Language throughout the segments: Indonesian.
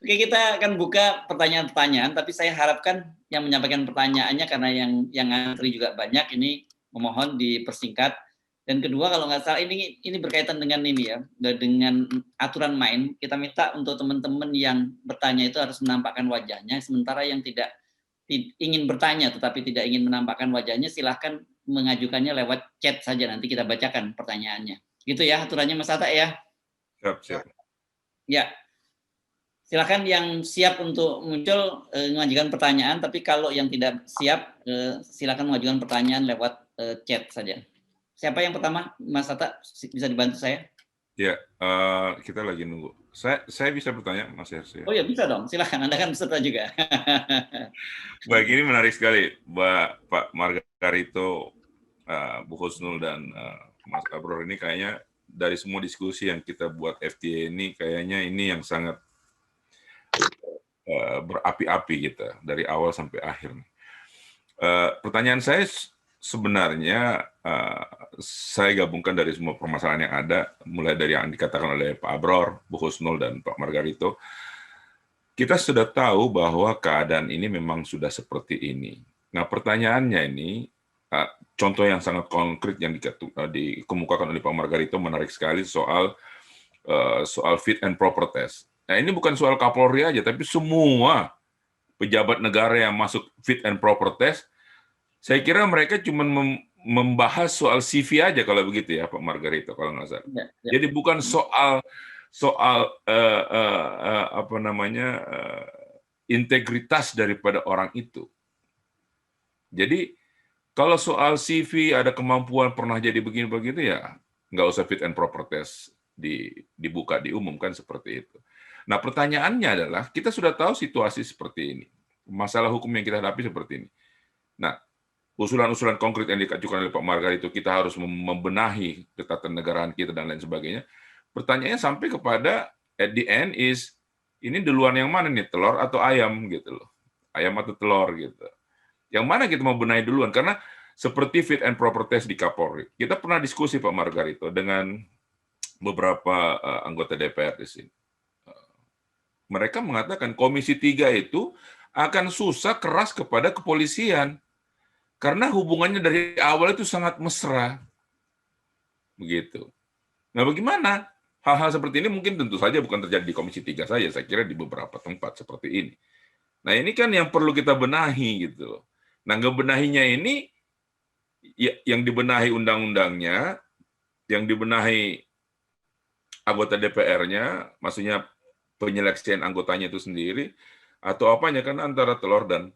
Oke, kita akan buka pertanyaan-pertanyaan, tapi saya harapkan yang menyampaikan pertanyaannya karena yang antri juga banyak, ini memohon dipersingkat. Dan kedua, kalau nggak salah ini berkaitan dengan ini ya, dengan aturan main. Kita minta untuk teman-teman yang bertanya itu harus menampakkan wajahnya, sementara yang tidak ingin bertanya tetapi tidak ingin menampakkan wajahnya, silahkan mengajukannya lewat chat saja, nanti kita bacakan pertanyaannya. Gitu ya aturannya Mas Atta ya. Siap. Ya, silakan yang siap untuk muncul mengajukan pertanyaan, tapi kalau yang tidak siap silakan mengajukan pertanyaan lewat chat saja. Siapa yang pertama, Mas Atta, bisa dibantu saya? Ya, kita lagi nunggu. Saya bisa bertanya, Mas Hersi? Oh ya, bisa dong. Silakan, Anda kan peserta juga. Baik, ini menarik sekali, Pak Margarito, Bu Husnul, dan Mas Abror. Ini kayaknya dari semua diskusi yang kita buat FTA ini, kayaknya ini yang sangat berapi-api kita, dari awal sampai akhir. Pertanyaan saya sebenarnya, saya gabungkan dari semua permasalahan yang ada, mulai dari yang dikatakan oleh Pak Abror, Bu Husnul, dan Pak Margarito. Kita sudah tahu bahwa keadaan ini memang sudah seperti ini. Nah, pertanyaannya ini, contoh yang sangat konkret yang dikemukakan oleh Pak Margarito menarik sekali soal fit and proper test. Nah, ini bukan soal Kapolri aja, tapi semua pejabat negara yang masuk fit and proper test, saya kira mereka cuma membahas soal CV aja kalau begitu ya, Pak Margarito, kalau nggak salah. Ya. Jadi bukan soal integritas daripada orang itu. Jadi kalau soal CV ada kemampuan pernah jadi begini-begitu ya nggak usah fit and proper test dibuka, diumumkan seperti itu. Nah, pertanyaannya adalah kita sudah tahu situasi seperti ini, masalah hukum yang kita hadapi seperti ini. Nah, usulan-usulan konkret yang diajukan oleh Pak Margarito, kita harus membenahi ketatanegaraan kita dan lain sebagainya. Pertanyaannya sampai kepada at the end is ini duluan yang mana nih, telur atau ayam gitu loh, ayam atau telur gitu. Yang mana kita mau benahi duluan? Karena seperti fit and proper test di Kapolri, kita pernah diskusi Pak Margarito dengan beberapa anggota DPR di sini. Mereka mengatakan Komisi 3 itu akan susah keras kepada kepolisian karena hubungannya dari awal itu sangat mesra, begitu. Nah, bagaimana? Hal-hal seperti ini mungkin tentu saja bukan terjadi di Komisi 3 saja, saya kira di beberapa tempat seperti ini. Nah, ini kan yang perlu kita benahi gitu. Nah, ngebenahinya ini yang dibenahi undang-undangnya, yang dibenahi anggota DPR-nya, maksudnya penyeleksian anggotanya itu sendiri, atau apanya kan antara telur dan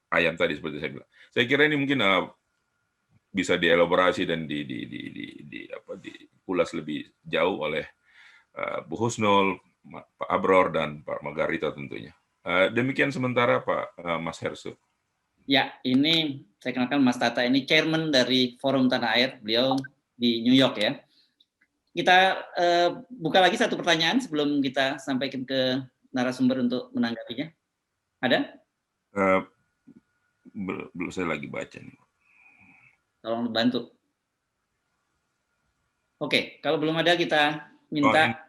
ayam tadi seperti saya bilang. Saya kira ini mungkin bisa dielaborasi dan diulas lebih jauh oleh Bu Husnul, Pak Abror, dan Pak Margarito tentunya. Demikian sementara Pak Mas Hersu. Ya, ini saya kenalkan Mas Tata, ini chairman dari Forum Tanah Air, beliau di New York ya. Kita buka lagi satu pertanyaan sebelum kita sampaikan ke narasumber untuk menanggapinya. Ada? Belum, saya lagi baca nih. Tolong bantu. Oke, kalau belum ada kita minta.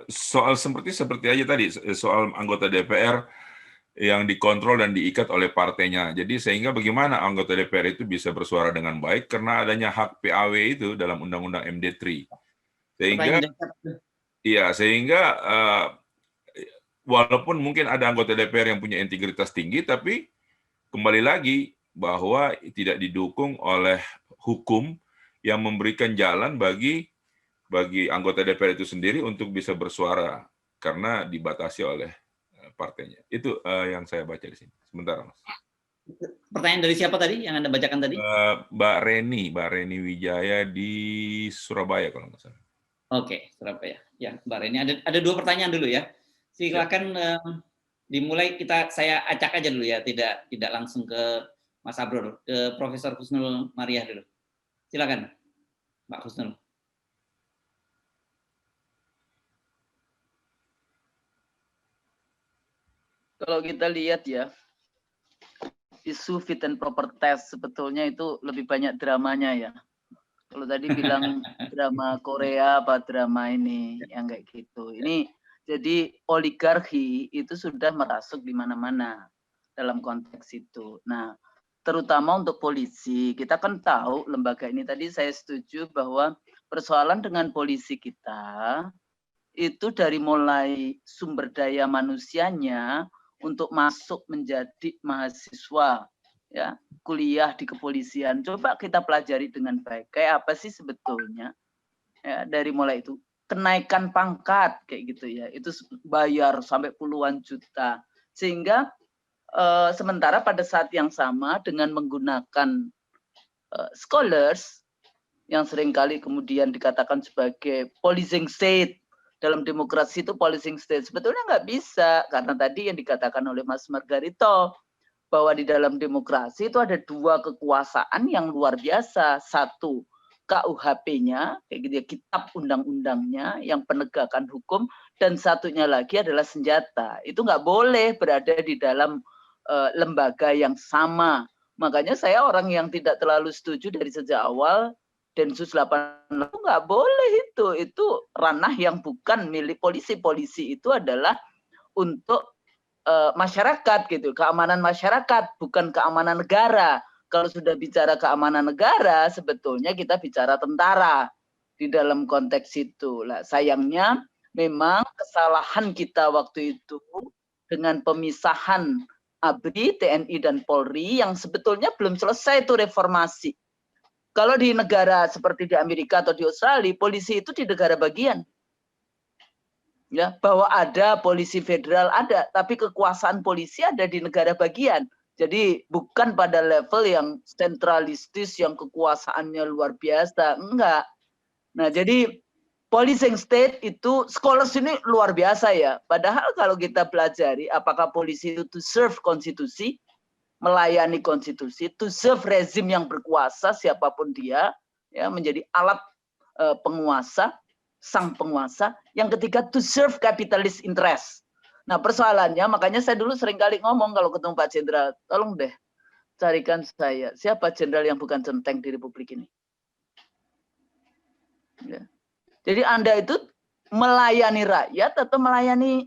Soal seperti aja tadi, soal anggota DPR yang dikontrol dan diikat oleh partainya. Jadi sehingga bagaimana anggota DPR itu bisa bersuara dengan baik karena adanya hak PAW itu dalam Undang-Undang MD3. Sehingga walaupun mungkin ada anggota DPR yang punya integritas tinggi, tapi kembali lagi bahwa tidak didukung oleh hukum yang memberikan jalan bagi anggota DPR itu sendiri untuk bisa bersuara karena dibatasi oleh partainya. Itu yang saya baca di sini. Sebentar, Mas. Pertanyaan dari siapa tadi yang Anda bacakan tadi? Mbak Reni Wijaya di Surabaya kalau nggak salah. Oke, Surabaya. Ya, Mbak Reni. Ada dua pertanyaan dulu ya. Silakan dimulai, saya acak aja dulu ya, tidak langsung ke Mas Abror, ke Profesor Husnul Mariah dulu. Silakan, Pak Husnul. Kalau kita lihat ya, isu fit and proper test sebetulnya itu lebih banyak dramanya ya. Kalau tadi bilang drama Korea apa drama ini yang kayak gitu. Ini Jadi oligarki itu sudah merasuk di mana-mana dalam konteks itu. Nah, terutama untuk polisi, kita kan tahu lembaga ini tadi saya setuju bahwa persoalan dengan polisi kita itu dari mulai sumber daya manusianya untuk masuk menjadi mahasiswa, ya, kuliah di kepolisian. Coba kita pelajari dengan baik. Kayak apa sih sebetulnya? Ya, dari mulai itu kenaikan pangkat kayak gitu ya, itu bayar sampai puluhan juta, sehingga sementara pada saat yang sama dengan menggunakan scholars yang seringkali kemudian dikatakan sebagai policing state, dalam demokrasi itu policing state sebetulnya nggak bisa, karena tadi yang dikatakan oleh Mas Margarito bahwa di dalam demokrasi itu ada dua kekuasaan yang luar biasa. Satu, KUHP-nya, kayak gitu ya, kitab undang-undangnya yang penegakan hukum, dan satunya lagi adalah senjata. Itu nggak boleh berada di dalam lembaga yang sama. Makanya saya orang yang tidak terlalu setuju dari sejak awal Densus 88 itu nggak boleh itu ranah yang bukan milik polisi. Polisi itu adalah untuk masyarakat gitu, keamanan masyarakat, bukan keamanan negara. Kalau sudah bicara keamanan negara, sebetulnya kita bicara tentara di dalam konteks itu. Lah, sayangnya memang kesalahan kita waktu itu dengan pemisahan ABRI, TNI dan Polri yang sebetulnya belum selesai itu reformasi. Kalau di negara seperti di Amerika atau di Australia, polisi itu di negara bagian. Ya, bahwa ada polisi federal ada, tapi kekuasaan polisi ada di negara bagian. Jadi bukan pada level yang sentralistis yang kekuasaannya luar biasa, enggak. Nah, jadi policing state itu scholars ini luar biasa ya. Padahal kalau kita pelajari apakah polisi itu to serve konstitusi, melayani konstitusi, to serve rezim yang berkuasa siapapun dia, ya, menjadi alat penguasa, sang penguasa. Yang ketiga to serve capitalist interest. Nah, persoalannya makanya saya dulu sering kali ngomong kalau ketemu Pak Jenderal, tolong deh carikan saya siapa jenderal yang bukan centeng di Republik ini. Ya. Jadi Anda itu melayani rakyat atau melayani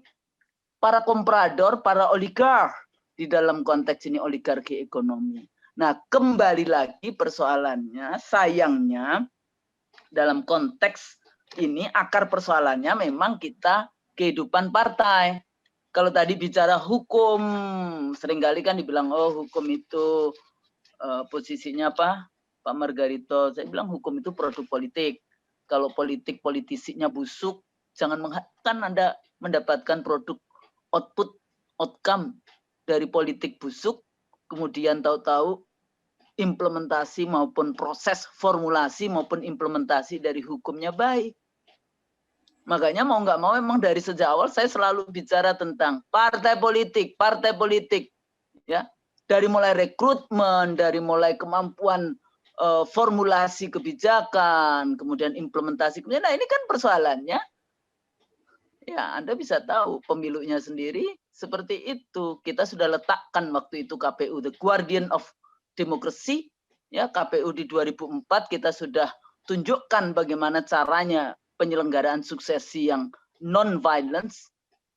para komprador, para oligark di dalam konteks ini oligarki ekonomi. Nah, kembali lagi persoalannya, sayangnya dalam konteks ini akar persoalannya memang kita kehidupan partai. Kalau tadi bicara hukum, seringkali kan dibilang, oh hukum itu posisinya apa? Pak Margarito, saya bilang hukum itu produk politik. Kalau politisinya busuk, jangan kan Anda mendapatkan produk outcome dari politik busuk, kemudian tahu-tahu implementasi maupun proses formulasi maupun implementasi dari hukumnya baik. Makanya mau nggak mau memang dari sejak awal saya selalu bicara tentang partai politik, ya, dari mulai rekrutmen, dari mulai kemampuan formulasi kebijakan, kemudian implementasi. Nah ini kan persoalannya, ya Anda bisa tahu pemilunya sendiri seperti itu. Kita sudah letakkan waktu itu KPU, the guardian of democracy, ya, KPU di 2004 kita sudah tunjukkan bagaimana caranya penyelenggaraan suksesi yang non-violence.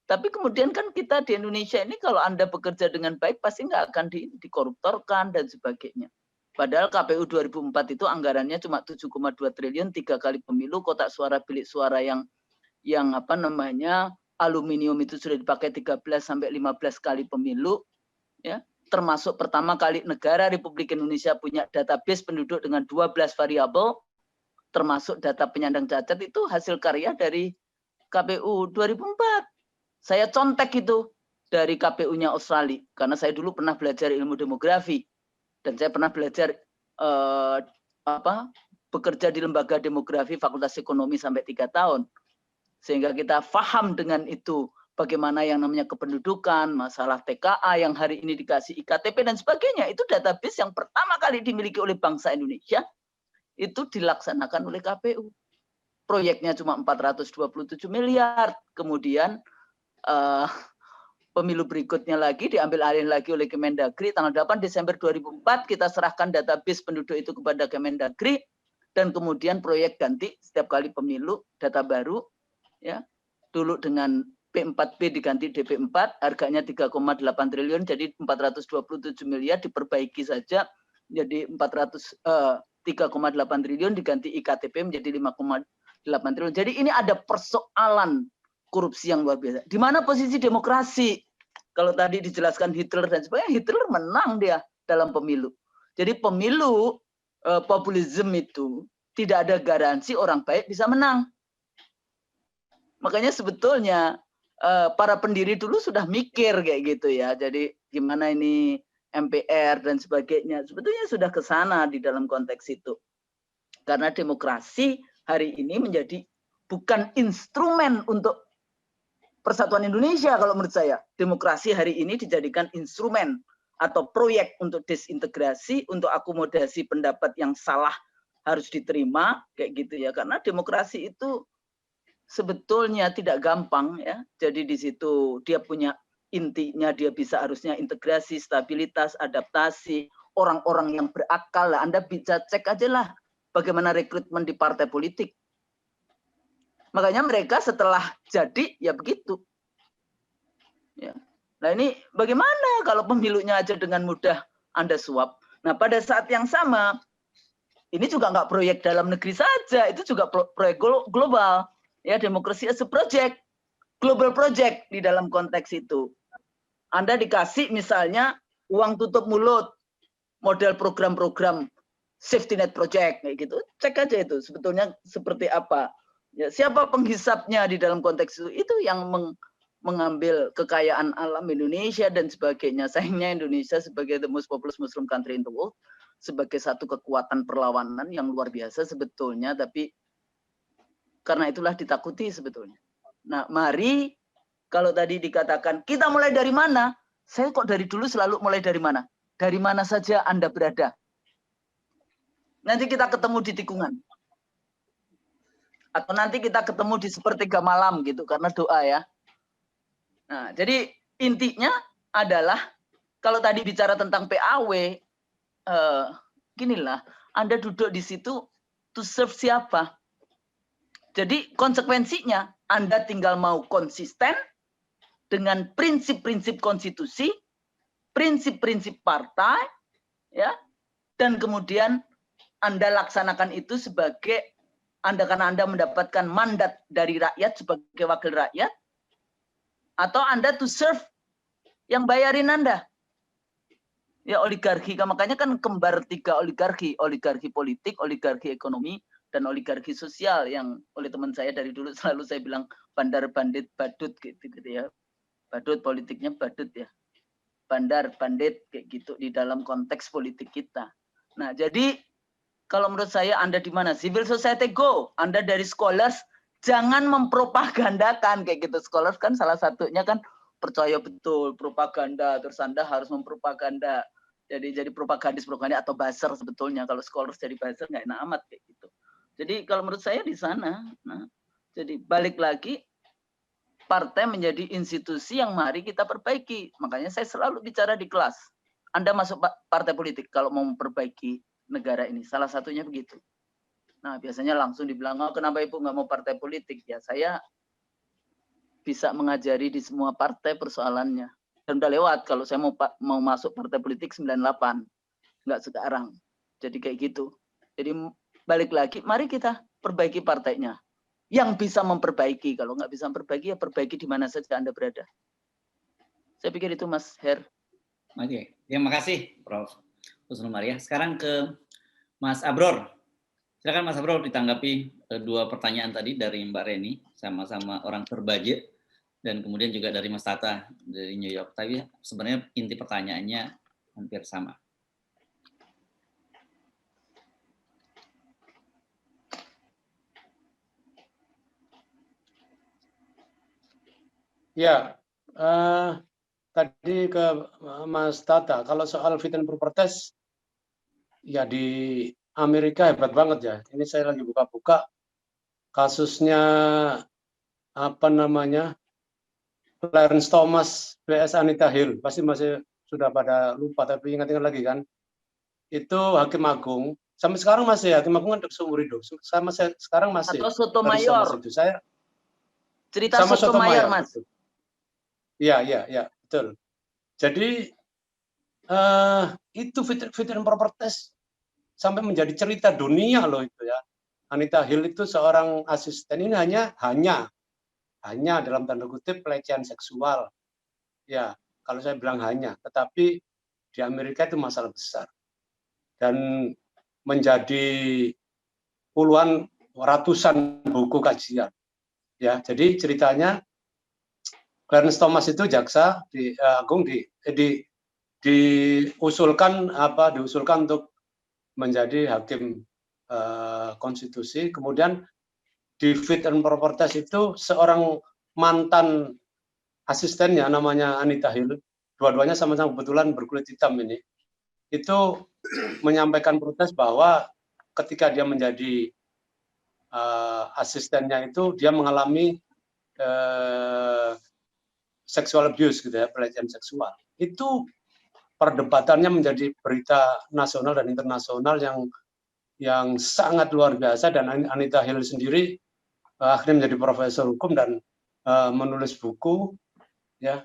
Tapi kemudian kan kita di Indonesia ini kalau Anda bekerja dengan baik pasti nggak akan dikoruptorkan dan sebagainya. Padahal KPU 2004 itu anggarannya cuma 7,2 triliun, 3 kali pemilu, kotak suara bilik suara yang apa namanya aluminium itu sudah dipakai 13 sampai 15 kali pemilu, ya. Termasuk pertama kali negara Republik Indonesia punya database penduduk dengan 12 variabel, termasuk data penyandang cacat, itu hasil karya dari KPU 2004. Saya contek itu dari KPU-nya Australia, karena saya dulu pernah belajar ilmu demografi, dan saya pernah belajar bekerja di lembaga demografi Fakultas Ekonomi sampai 3 tahun. Sehingga kita paham dengan itu, bagaimana yang namanya kependudukan, masalah TKA yang hari ini dikasih IKTP dan sebagainya, itu database yang pertama kali dimiliki oleh bangsa Indonesia, itu dilaksanakan oleh KPU. Proyeknya cuma 427 miliar. Kemudian pemilu berikutnya lagi diambil alih lagi oleh Kemendagri. Tanggal 8 Desember 2004 kita serahkan database penduduk itu kepada Kemendagri. Dan kemudian proyek ganti setiap kali pemilu, data baru. Ya, dulu dengan P4P diganti DP4, harganya 3,8 triliun jadi 427 miliar, diperbaiki saja jadi 3,8 triliun, diganti IKTP menjadi 5,8 triliun. Jadi ini ada persoalan korupsi yang luar biasa. Di mana posisi demokrasi? Kalau tadi dijelaskan Hitler dan sebagainya, Hitler menang dia dalam pemilu. Jadi pemilu populisme itu tidak ada garansi orang baik bisa menang. Makanya sebetulnya para pendiri dulu sudah mikir kayak gitu ya. Jadi gimana ini MPR dan sebagainya. Sebetulnya sudah ke sana di dalam konteks itu. Karena demokrasi hari ini menjadi bukan instrumen untuk persatuan Indonesia kalau menurut saya. Demokrasi hari ini dijadikan instrumen atau proyek untuk desintegrasi, untuk akomodasi pendapat yang salah harus diterima kayak gitu ya. Karena demokrasi itu sebetulnya tidak gampang ya. Jadi di situ dia punya intinya, dia bisa harusnya integrasi, stabilitas, adaptasi, orang-orang yang berakal lah. Anda bisa cek aja lah bagaimana rekrutmen di partai politik. Makanya mereka setelah jadi ya begitu. Ya. Nah ini bagaimana kalau pemilunya aja dengan mudah Anda suap. Nah pada saat yang sama, ini juga nggak proyek dalam negeri saja, itu juga proyek global. Ya, demokrasi as a project, global project di dalam konteks itu. Anda dikasih misalnya uang tutup mulut, model program-program safety net project kayak gitu, cek aja itu sebetulnya seperti apa. Ya, siapa penghisapnya di dalam konteks itu yang mengambil kekayaan alam Indonesia dan sebagainya. Sayangnya Indonesia sebagai the most populous Muslim country in the world, sebagai satu kekuatan perlawanan yang luar biasa sebetulnya, tapi karena itulah ditakuti sebetulnya. Nah, mari kalau tadi dikatakan kita mulai dari mana? Saya kok dari dulu selalu mulai dari mana? Dari mana saja Anda berada. Nanti kita ketemu di tikungan. Atau nanti kita ketemu di sepertiga malam gitu karena doa ya. Nah, jadi intinya adalah kalau tadi bicara tentang PAW, ginilah, Anda duduk di situ to serve siapa? Jadi konsekuensinya Anda tinggal mau konsisten dengan prinsip-prinsip konstitusi, prinsip-prinsip partai, ya, dan kemudian Anda laksanakan itu sebagai karena Anda mendapatkan mandat dari rakyat sebagai wakil rakyat, atau Anda to serve yang bayarin Anda. Ya oligarki, makanya kan kembar 3 oligarki, oligarki politik, oligarki ekonomi, dan oligarki sosial yang oleh teman saya dari dulu selalu saya bilang bandar, bandit, badut gitu ya. Badut politiknya badut ya. Bandar, bandit kayak gitu di dalam konteks politik kita. Nah, jadi kalau menurut saya Anda di mana? Civil society go. Anda dari scholars jangan mempropagandakan kayak gitu. Scholars kan salah satunya kan percaya betul propaganda, terus Anda harus mempropaganda. Jadi propagandis atau buzzer sebetulnya. Kalau scholars jadi buzzer nggak enak amat kayak gitu. Jadi kalau menurut saya di sana, nah, jadi balik lagi partai menjadi institusi yang mari kita perbaiki. Makanya saya selalu bicara di kelas. Anda masuk partai politik kalau mau memperbaiki negara ini. Salah satunya begitu. Nah biasanya langsung dibilang, oh, kenapa Ibu nggak mau partai politik? Ya saya bisa mengajari di semua partai persoalannya. Dan udah lewat kalau saya mau masuk partai politik 98. Nggak sekarang. Jadi kayak gitu. Jadi balik lagi, mari kita perbaiki partainya. Yang bisa memperbaiki, kalau nggak bisa memperbaiki, ya perbaiki di mana saja Anda berada. Saya pikir itu Mas Her. Oke, terima kasih Prof. Husnul Maria. Sekarang ke Mas Abror. Silakan Mas Abror ditanggapi 2 pertanyaan tadi dari Mbak Reni, sama-sama orang Terbaje, dan kemudian juga dari Mas Tata dari New York. Tapi sebenarnya inti pertanyaannya hampir sama. Ya, tadi ke Mas Tata, kalau soal fit and proper test, ya di Amerika hebat banget ya. Ini saya lagi buka-buka kasusnya apa namanya Clarence Thomas vs Anita Hill. Pasti masih sudah pada lupa, tapi ingat-ingat lagi kan. Itu Hakim Agung. Sampai sekarang masih Hakim Agung kan seumur hidup. Sama sekarang masih. Atau Sotomayor. Itu saya cerita Sotomayor Mas. Gitu. Iya, betul. Jadi itu fit and proper test sampai menjadi cerita dunia loh itu ya. Anita Hill itu seorang asisten, ini hanya dalam tanda kutip pelecehan seksual. Ya, kalau saya bilang hanya, tetapi di Amerika itu masalah besar. Dan menjadi puluhan, ratusan buku kajian. Ya, jadi ceritanya Clarence Thomas itu jaksa agung diusulkan untuk menjadi hakim konstitusi, kemudian di fit and proper test itu seorang mantan asistennya namanya Anita Hill, dua-duanya sama-sama kebetulan berkulit hitam ini, itu menyampaikan protes bahwa ketika dia menjadi asistennya itu dia mengalami sexual abuse gitu ya, pelecehan seksual. Itu perdebatannya menjadi berita nasional dan internasional yang sangat luar biasa, dan Anita Hill sendiri akhirnya menjadi profesor hukum dan menulis buku ya.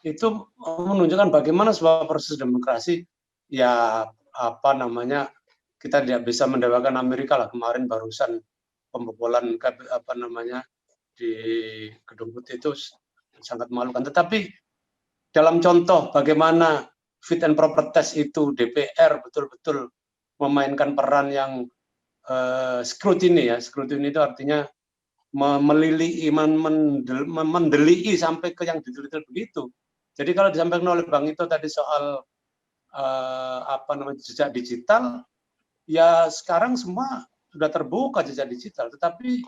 Itu menunjukkan bagaimana sebuah proses demokrasi ya kita tidak bisa mendewakan Amerika lah. Kemarin barusan pembobolan di Gedung Putih itu sangat memalukan. Tetapi dalam contoh bagaimana fit and proper test itu DPR betul-betul memainkan peran yang scrutiny ya. Scrutiny itu artinya mendelii sampai ke yang detail-detail begitu. Jadi kalau disampaikan oleh Bang Ito tadi soal jejak digital, ya sekarang semua sudah terbuka jejak digital. Tetapi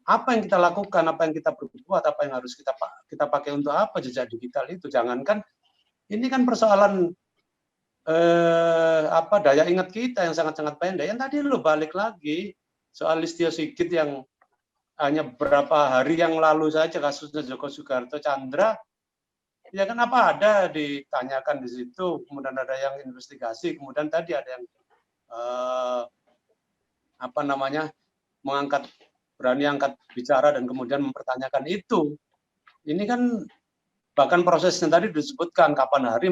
apa yang kita lakukan, apa yang kita berbuat, apa yang harus kita pakai untuk apa jejak digital itu? Jangankan ini kan persoalan daya ingat kita yang sangat-sangat pendek. Yang tadi lo balik lagi soal Listio Sigit yang hanya beberapa hari yang lalu saja kasusnya Joko Sugarto Chandra, ya kan ada ditanyakan di situ, kemudian ada yang investigasi, kemudian tadi ada yang berani angkat bicara dan kemudian mempertanyakan itu. Ini kan bahkan prosesnya tadi disebutkan kapan hari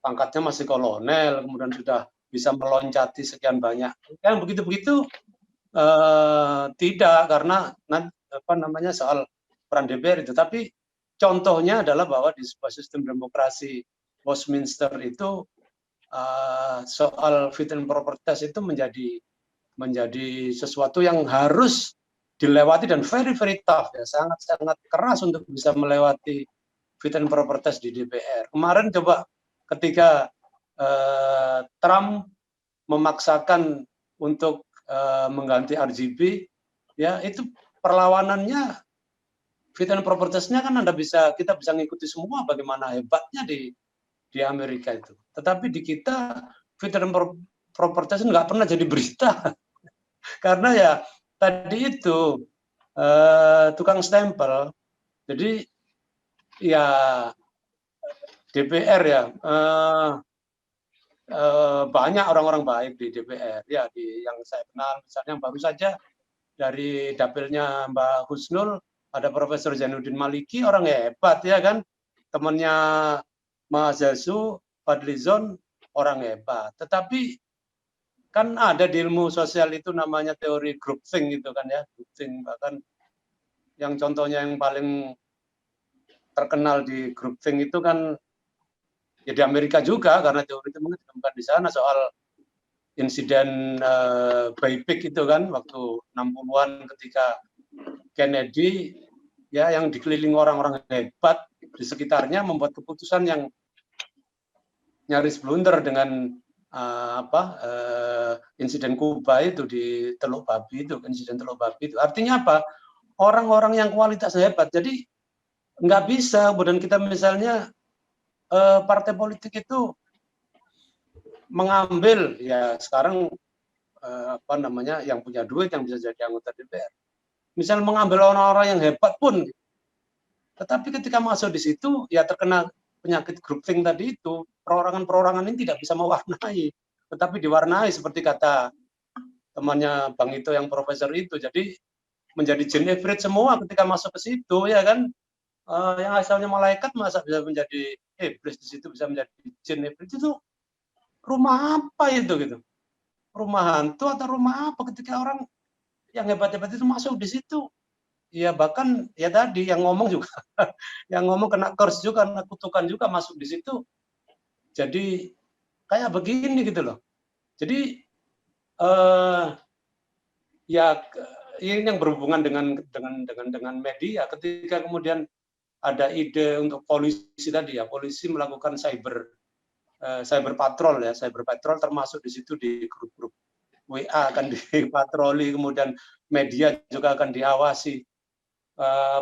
pangkatnya masih kolonel, kemudian sudah bisa meloncati sekian banyak. Yang begitu-begitu tidak, karena soal peran DPR itu. Tapi contohnya adalah bahwa di sebuah sistem demokrasi Westminster itu soal fit and proper test itu menjadi sesuatu yang harus dilewati dan very very tough ya, sangat keras untuk bisa melewati fit and proper test di DPR. Kemarin coba ketika Trump memaksakan untuk mengganti RGB, ya itu perlawanannya fit and proper test-nya kan kita bisa ngikuti semua bagaimana hebatnya di Amerika itu. Tetapi di kita fit and proper test nggak pernah jadi berita karena ya tadi itu tukang stempel. Jadi ya DPR ya banyak orang-orang baik di DPR ya, yang saya kenal misalnya yang baru saja dari dapilnya Mbak Husnul ada Profesor Zainuddin Maliki, orang hebat ya kan, temannya Mas Zazu Fadlizon, orang hebat. Tetapi kan ada di ilmu sosial itu namanya teori groupthink gitu kan ya, groupthink. Bahkan yang contohnya yang paling terkenal di groupthink itu kan ya di Amerika juga, karena teori itu mungkin ditemukan di sana soal insiden Baypik itu kan waktu 60-an ketika Kennedy ya yang dikelilingi orang-orang hebat di sekitarnya membuat keputusan yang nyaris blunder dengan insiden Kuba itu di Teluk Babi itu, insiden Teluk Babi itu. Artinya apa? Orang-orang yang kualitasnya hebat. Jadi nggak bisa kemudian kita misalnya partai politik itu mengambil ya sekarang yang punya duit yang bisa jadi anggota DPR. Misal mengambil orang-orang yang hebat pun, tetapi ketika masuk di situ ya terkena penyakit groupthink tadi itu, perorangan-perorangan ini tidak bisa mewarnai, tetapi diwarnai seperti kata temannya Bang Ito yang profesor itu. Jadi menjadi Jane Everett semua ketika masuk ke situ ya kan. yang asalnya malaikat masa bisa menjadi iblis di situ, bisa menjadi jin iblis itu rumah apa itu gitu? Rumah hantu atau rumah apa ketika orang yang hebat-hebat itu masuk di situ? Ya bahkan ya tadi yang ngomong juga, yang ngomong kena curse juga, kena kutukan juga masuk di situ. Jadi kayak begini gitu loh. Jadi ya ini yang berhubungan dengan media. Ketika kemudian ada ide untuk polisi tadi ya, polisi melakukan cyber patrol ya, cyber patrol termasuk di situ di grup-grup WA akan dipatroli, kemudian media juga akan diawasi.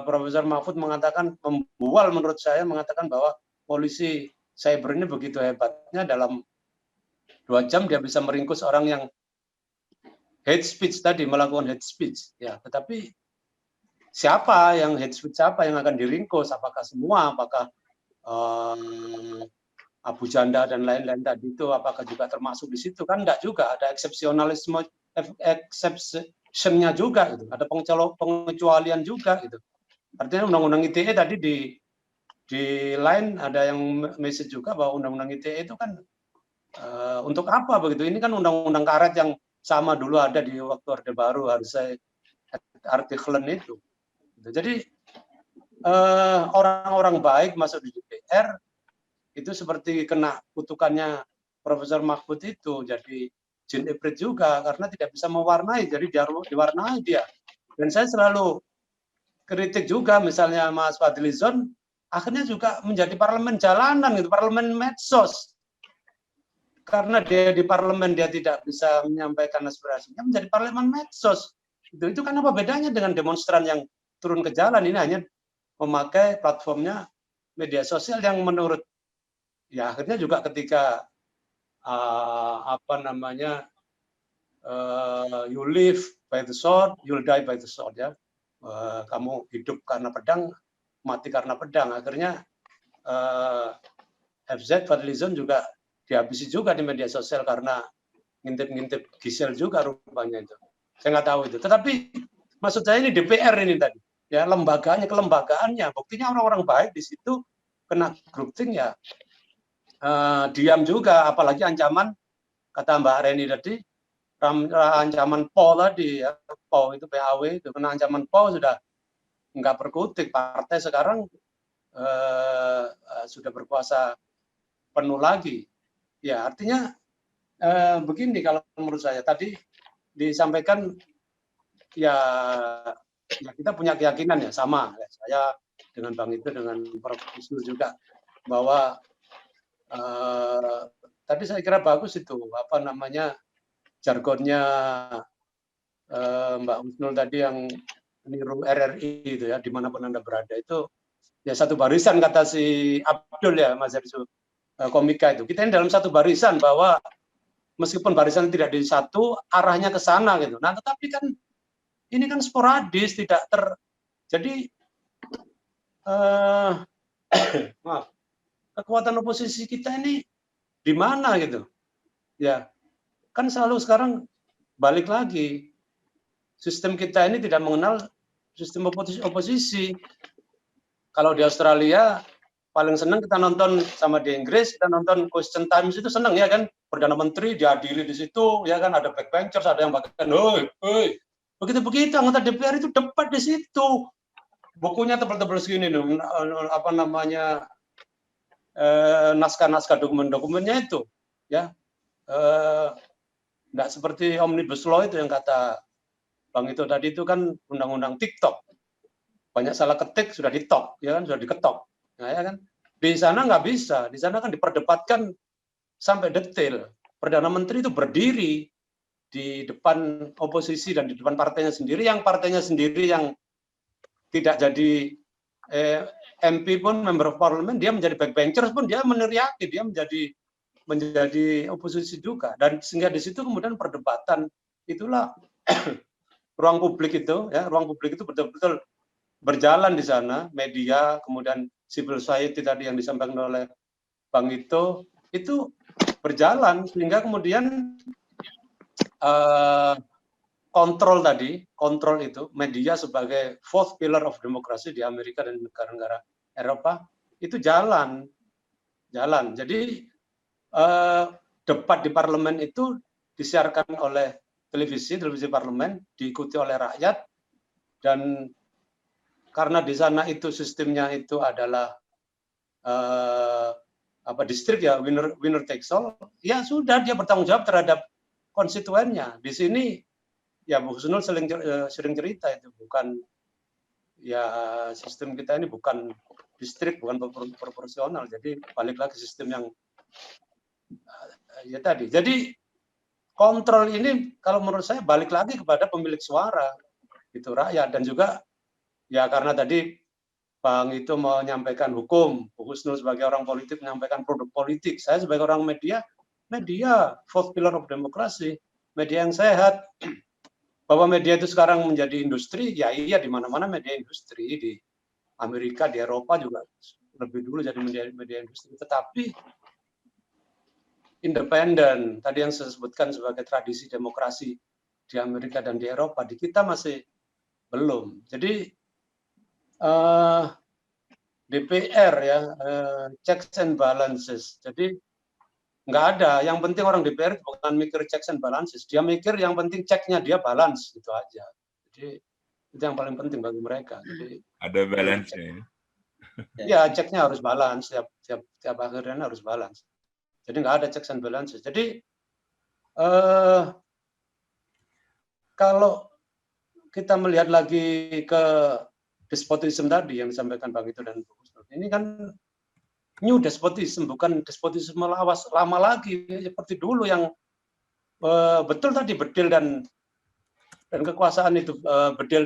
Profesor Mahfud mengatakan, membual menurut saya mengatakan bahwa polisi cyber ini begitu hebatnya, dalam 2 jam dia bisa meringkus orang yang hate speech tadi, melakukan hate speech. Ya, tetapi siapa yang hate speech, siapa yang akan diringkus? Apakah semua? Apakah Abu Janda dan lain-lain tadi itu apakah juga termasuk di situ? Kan enggak juga, ada eksepsionalisme, exception-nya juga gitu. Ada pengecualian juga gitu. Artinya undang-undang ITE tadi di line ada yang message juga bahwa undang-undang ITE itu kan untuk apa begitu? Ini kan undang-undang karet yang sama dulu ada di waktu Orde Baru, harus saya artikelen itu. Jadi orang-orang baik masuk di DPR itu seperti kena kutukannya Profesor Mahfud itu, jadi jin iblis juga karena tidak bisa mewarnai, jadi diwarnai dia. Dan saya selalu kritik juga, misalnya Mas Fadlizon akhirnya juga menjadi parlemen jalanan gitu, parlemen medsos. Karena dia di parlemen dia tidak bisa menyampaikan aspirasinya, menjadi parlemen medsos. Itu kan apa bedanya dengan demonstran yang turun ke jalan? Ini hanya memakai platformnya media sosial yang menurut ya akhirnya juga ketika you live by the sword, you'll die by the sword ya. Kamu hidup karena pedang, mati karena pedang. Akhirnya FZ Fadlizon juga dihabisi juga di media sosial karena ngintip-ngintip Gisel juga rupanya itu. Saya nggak tahu itu. Tetapi maksud saya ini DPR ini tadi, ya lembaganya, kelembagaannya. Buktinya orang-orang baik di situ kena groupthink ya diam juga, apalagi ancaman kata Mbak Reni tadi, ancaman PO tadi ya, PO itu PAW itu kena ancaman PO sudah nggak berkutik, partai sekarang sudah berkuasa penuh lagi. Ya artinya begini kalau menurut saya tadi disampaikan ya kita punya keyakinan ya sama ya, saya dengan Bang itu dengan Prof. Isnur juga bahwa tadi saya kira bagus itu jargonnya Mbak Husnul tadi yang niru RRI itu ya, dimanapun Anda berada itu ya satu barisan kata si Abdul ya Mas Erzu komika itu, kita ini dalam satu barisan bahwa meskipun barisan tidak di satu arahnya ke sana gitu. Nah tetapi kan ini kan sporadis, tidak jadi maaf, kekuatan oposisi kita ini di mana gitu ya, kan selalu sekarang balik lagi sistem kita ini tidak mengenal sistem oposisi. Kalau di Australia paling senang kita nonton, sama di Inggris kita nonton Question Times itu senang ya kan, Perdana Menteri diadili di situ ya kan, ada backbenchers, ada yang bahkan begitu anggota DPR itu debat di situ, bukunya tebal-tebal segini nih, naskah-naskah dokumen-dokumennya itu ya, enggak seperti Omnibus Law itu yang kata Bang itu tadi, itu kan undang-undang TikTok, banyak salah ketik sudah ditok ya kan, sudah diketok. Nah, ya kan di sana nggak bisa, di sana kan diperdebatkan sampai detail. Perdana Menteri itu berdiri di depan oposisi dan di depan partainya sendiri, yang tidak jadi MP pun, member of parliament, dia menjadi backbenchers pun dia meneriaki, dia menjadi oposisi juga, dan sehingga di situ kemudian perdebatan itulah ruang publik itu ya, ruang publik itu betul-betul berjalan di sana, media, kemudian civil society tadi yang disampaikan oleh Bang itu berjalan sehingga kemudian kontrol tadi, kontrol itu media sebagai fourth pillar of demokrasi di Amerika dan negara-negara Eropa itu jalan. Jadi debat di parlemen itu disiarkan oleh televisi parlemen, diikuti oleh rakyat, dan karena di sana itu sistemnya itu adalah distrik ya, winner takes all, ya sudah dia bertanggung jawab terhadap konstituennya. Di sini ya Bu Husnul sering cerita itu bukan ya, sistem kita ini bukan distrik, bukan proporsional. Jadi balik lagi sistem yang ya tadi. Jadi kontrol ini kalau menurut saya balik lagi kepada pemilik suara, gitu, rakyat. Dan juga ya karena tadi Bang itu menyampaikan hukum, Bu Husnul sebagai orang politik menyampaikan produk politik. Saya sebagai orang media fourth pillar of demokrasi, media yang sehat. Bahwa media itu sekarang menjadi industri, ya iya, di mana-mana media industri, di Amerika, di Eropa juga lebih dulu jadi media industri. Tetapi independen, tadi yang saya sebutkan sebagai tradisi demokrasi di Amerika dan di Eropa, di kita masih belum. Jadi DPR ya, checks and balances. Jadi nggak ada. Yang penting orang DPR bukan mikir checks and balances. Dia mikir yang penting ceknya dia balance, gitu aja. Jadi itu yang paling penting bagi mereka. Jadi ada balance-nya. Ya, ceknya harus balance. Tiap akhirnya harus balance. Jadi nggak ada checks and balances. Jadi kalau kita melihat lagi ke despotisme tadi yang disampaikan Bang itu dan Bu Husnul, ini kan new despotism, bukan despotisme lama lagi seperti dulu yang betul tadi bedil dan kekuasaan itu bedil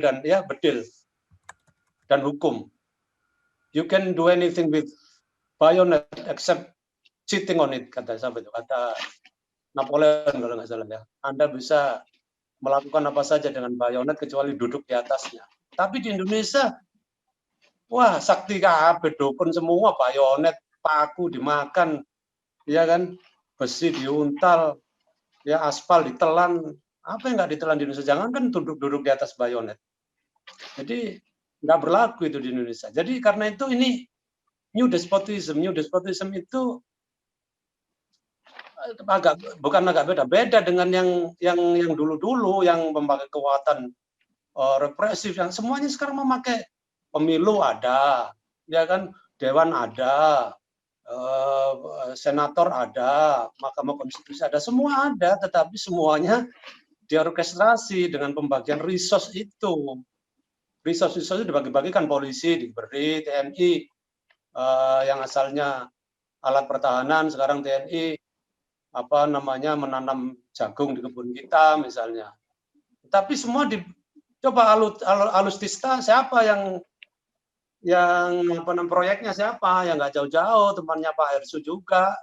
dan hukum. You can do anything with bayonet except cheating on it, kata Napoleon kalau nggak salah ya. Anda bisa melakukan apa saja dengan bayonet kecuali duduk di atasnya. Tapi di Indonesia, wah, sakti kabeh, dukun semua, bayonet, paku dimakan, ya kan, besi diuntal, ya aspal ditelan, apa yang nggak ditelan di Indonesia? Jangan kan duduk di atas bayonet. Jadi nggak berlaku itu di Indonesia. Jadi karena itu ini new despotism itu bukan agak beda dengan yang dulu-dulu yang memakai kekuatan represif, yang semuanya sekarang memakai pemilu ada, ya kan, dewan ada, senator ada, Mahkamah Konstitusi ada, semua ada, tetapi semuanya diorkestrasi dengan pembagian resource itu. Resource itu dibagi-bagikan, polisi diberi, TNI yang asalnya alat pertahanan sekarang TNI menanam jagung di kebun kita misalnya. Tapi semua coba alustista siapa yang proyeknya siapa, yang nggak jauh-jauh, temannya Pak Hersu juga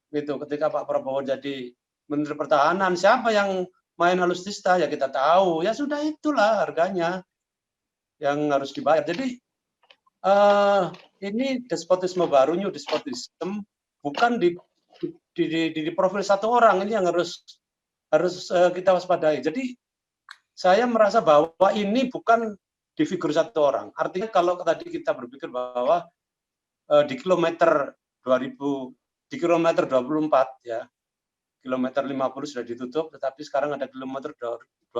gitu. Ketika Pak Prabowo jadi Menteri Pertahanan, siapa yang main alustista, ya kita tahu, ya sudah, itulah harganya yang harus dibayar. Jadi ini despotisme baru, new despotism, bukan di profil satu orang, ini yang harus kita waspadai. Jadi saya merasa bahwa ini bukan di figur satu orang. Artinya kalau tadi kita berpikir bahwa di kilometer 2000, di kilometer 24 ya, kilometer 50 sudah ditutup, tetapi sekarang ada kilometer 24,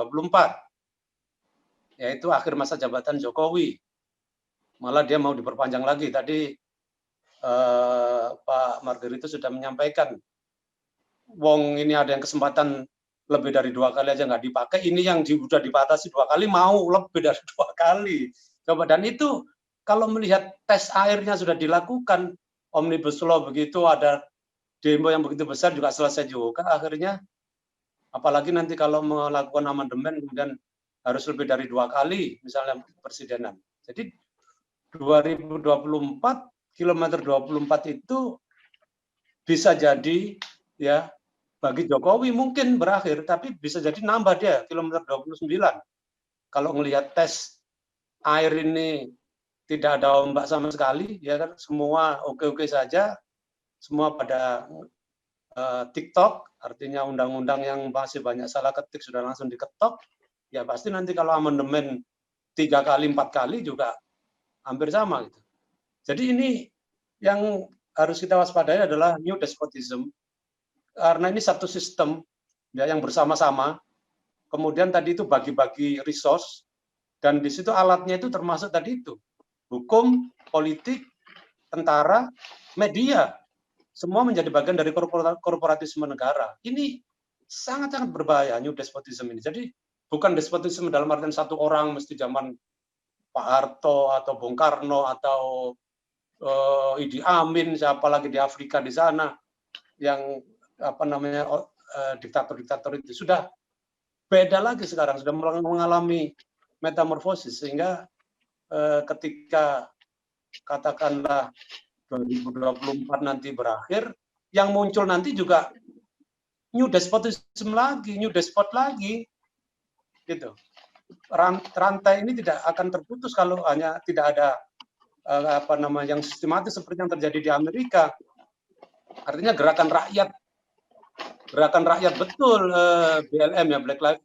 yaitu akhir masa jabatan Jokowi. Malah dia mau diperpanjang lagi. Tadi Pak Margarito sudah menyampaikan, wong ini ada yang kesempatan lebih dari 2 kali aja nggak dipakai, ini yang sudah dibatasi 2 kali mau lebih dari 2 kali. Coba, dan itu kalau melihat tes airnya sudah dilakukan, Omnibus Law begitu, ada demo yang begitu besar juga selesai juga akhirnya, apalagi nanti kalau melakukan amandemen kemudian harus lebih dari 2 kali misalnya presidenan. Jadi 2024 kilometer 24 itu bisa jadi ya bagi Jokowi mungkin berakhir, tapi bisa jadi nambah dia kilometer 29. Kalau melihat tes air ini tidak ada ombak sama sekali, ya kan, semua oke-oke saja, semua pada TikTok, artinya undang-undang yang masih banyak salah ketik sudah langsung diketok, ya pasti nanti kalau amandemen 3 kali 4 kali juga hampir sama gitu. Jadi ini yang harus kita waspadai adalah new despotism, karena ini satu sistem ya yang bersama-sama. Kemudian tadi itu bagi-bagi resource, dan di situ alatnya itu termasuk tadi itu hukum, politik, tentara, media, semua menjadi bagian dari korporatisme negara. Ini sangat-sangat berbahaya new despotism ini. Jadi bukan despotisme dalam artian satu orang mesti zaman Pak Harto atau Bung Karno atau Idi Amin, siapa lagi di Afrika di sana yang apa namanya diktator-diktator itu sudah beda lagi sekarang, sudah mengalami metamorfosis sehingga ketika katakanlah 2024 nanti berakhir, yang muncul nanti juga new despotism lagi, new despot lagi, gitu. Rantai ini tidak akan terputus kalau hanya tidak ada apa namanya yang sistematis seperti yang terjadi di Amerika. Artinya gerakan rakyat betul, BLM ya, Black Lives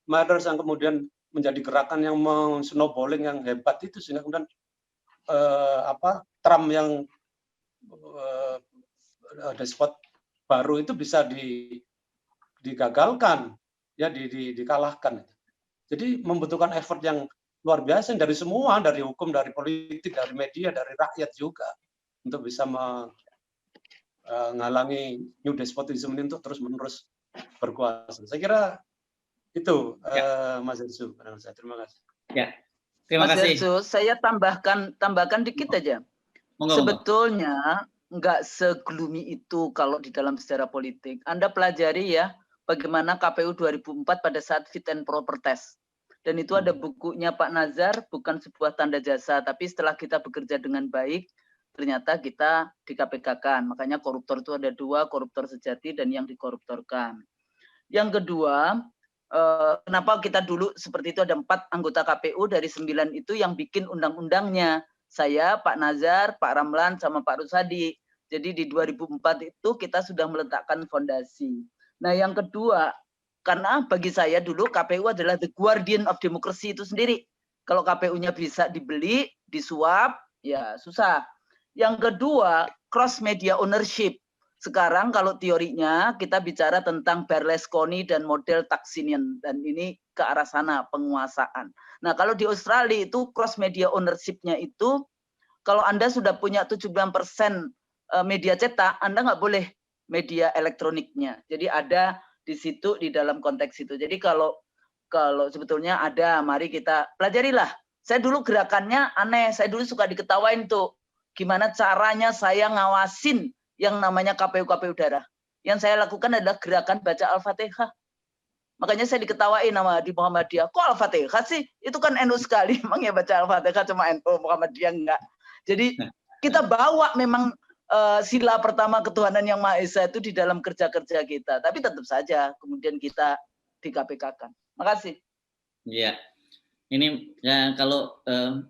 Matter, yang kemudian menjadi gerakan yang snowballing yang hebat itu, sehingga kemudian Trump yang despot baru itu bisa digagalkan, ya dikalahkan. Jadi membutuhkan effort yang luar biasa dari semua, dari hukum, dari politik, dari media, dari rakyat juga, untuk bisa menghalangi new despotism ini untuk terus-menerus berkuasa. Saya kira itu, Mas Hersu. Terima kasih. Ya, terima Mas kasih. Hersu, saya tambahkan dikit aja. Sebetulnya nggak segloomy itu kalau di dalam sejarah politik. Anda pelajari ya bagaimana KPU 2004 pada saat fit and proper test. Dan itu ada bukunya Pak Nazar, bukan sebuah tanda jasa, tapi setelah kita bekerja dengan baik, ternyata kita di KPK-kan. Makanya koruptor itu ada 2, koruptor sejati dan yang dikoruptorkan. Yang kedua, kenapa kita dulu seperti itu ada 4 anggota KPU dari 9 itu yang bikin undang-undangnya. Saya, Pak Nazar, Pak Ramlan, sama Pak Rusadi. Jadi di 2004 itu kita sudah meletakkan fondasi. Nah yang kedua, karena bagi saya dulu KPU adalah the guardian of democracy itu sendiri. Kalau KPU-nya bisa dibeli, disuap, ya susah. Yang kedua, cross media ownership. Sekarang kalau teorinya kita bicara tentang Berlusconi dan model Taksinian, dan ini ke arah sana penguasaan. Nah kalau di Australia itu cross media ownership-nya itu, kalau Anda sudah punya 79% media cetak, Anda nggak boleh media elektroniknya. Jadi ada di situ, di dalam konteks itu. Jadi kalau sebetulnya ada, mari kita pelajarilah. Saya dulu gerakannya aneh, saya dulu suka diketawain tuh. Gimana caranya saya ngawasin yang namanya KPU daerah. Yang saya lakukan adalah gerakan baca Al-Fatihah. Makanya saya diketawain sama di Muhammadiyah. Kok Al-Fatihah sih? Itu kan NU sekali. Emang ya baca Al-Fatihah cuma NU, Muhammadiyah enggak. Jadi kita bawa memang sila pertama ketuhanan yang Maha Esa itu di dalam kerja-kerja kita. Tapi tetap saja kemudian kita di KPK-kan. Makasih. Iya. Ini ya, kalau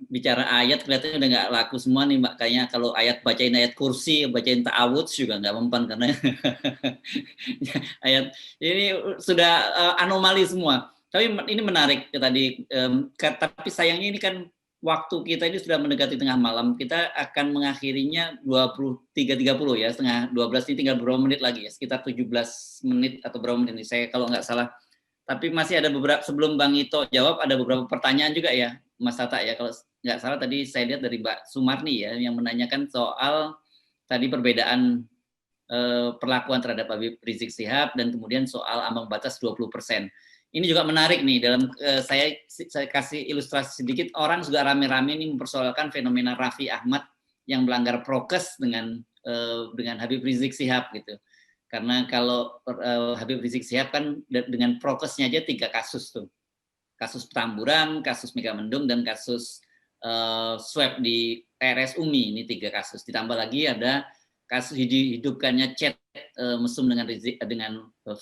bicara ayat kelihatannya udah nggak laku semua nih Mbak. Kayaknya kalau bacain ayat kursi, bacain ta'awudz juga nggak mempan karena ayat ini sudah anomali semua. Tapi ini menarik tadi. Tapi sayangnya ini kan waktu kita ini sudah mendekati tengah malam. Kita akan mengakhirinya 23.30 ya, setengah 12 ini tinggal beberapa menit lagi ya, sekitar 17 menit atau berapa menit ini saya kalau nggak salah. Tapi masih ada beberapa, sebelum Bang Ito jawab, ada beberapa pertanyaan juga ya, Mas Tata ya. Kalau nggak salah tadi saya lihat dari Mbak Sumarni ya, yang menanyakan soal tadi perbedaan perlakuan terhadap Habib Rizik Syihab dan kemudian soal ambang batas 20%. Ini juga menarik nih, dalam saya kasih ilustrasi sedikit, orang juga rame-rame ini mempersoalkan fenomena Raffi Ahmad yang melanggar prokes dengan Habib Rizik Syihab gitu. Karena kalau Habib Rizik Syihab kan dengan prokesnya aja 3 kasus tuh. Kasus Petamburan, kasus Megamendung, dan kasus swab di RS UMI, ini 3 kasus. Ditambah lagi ada kasus hidupkannya chat mesum dengan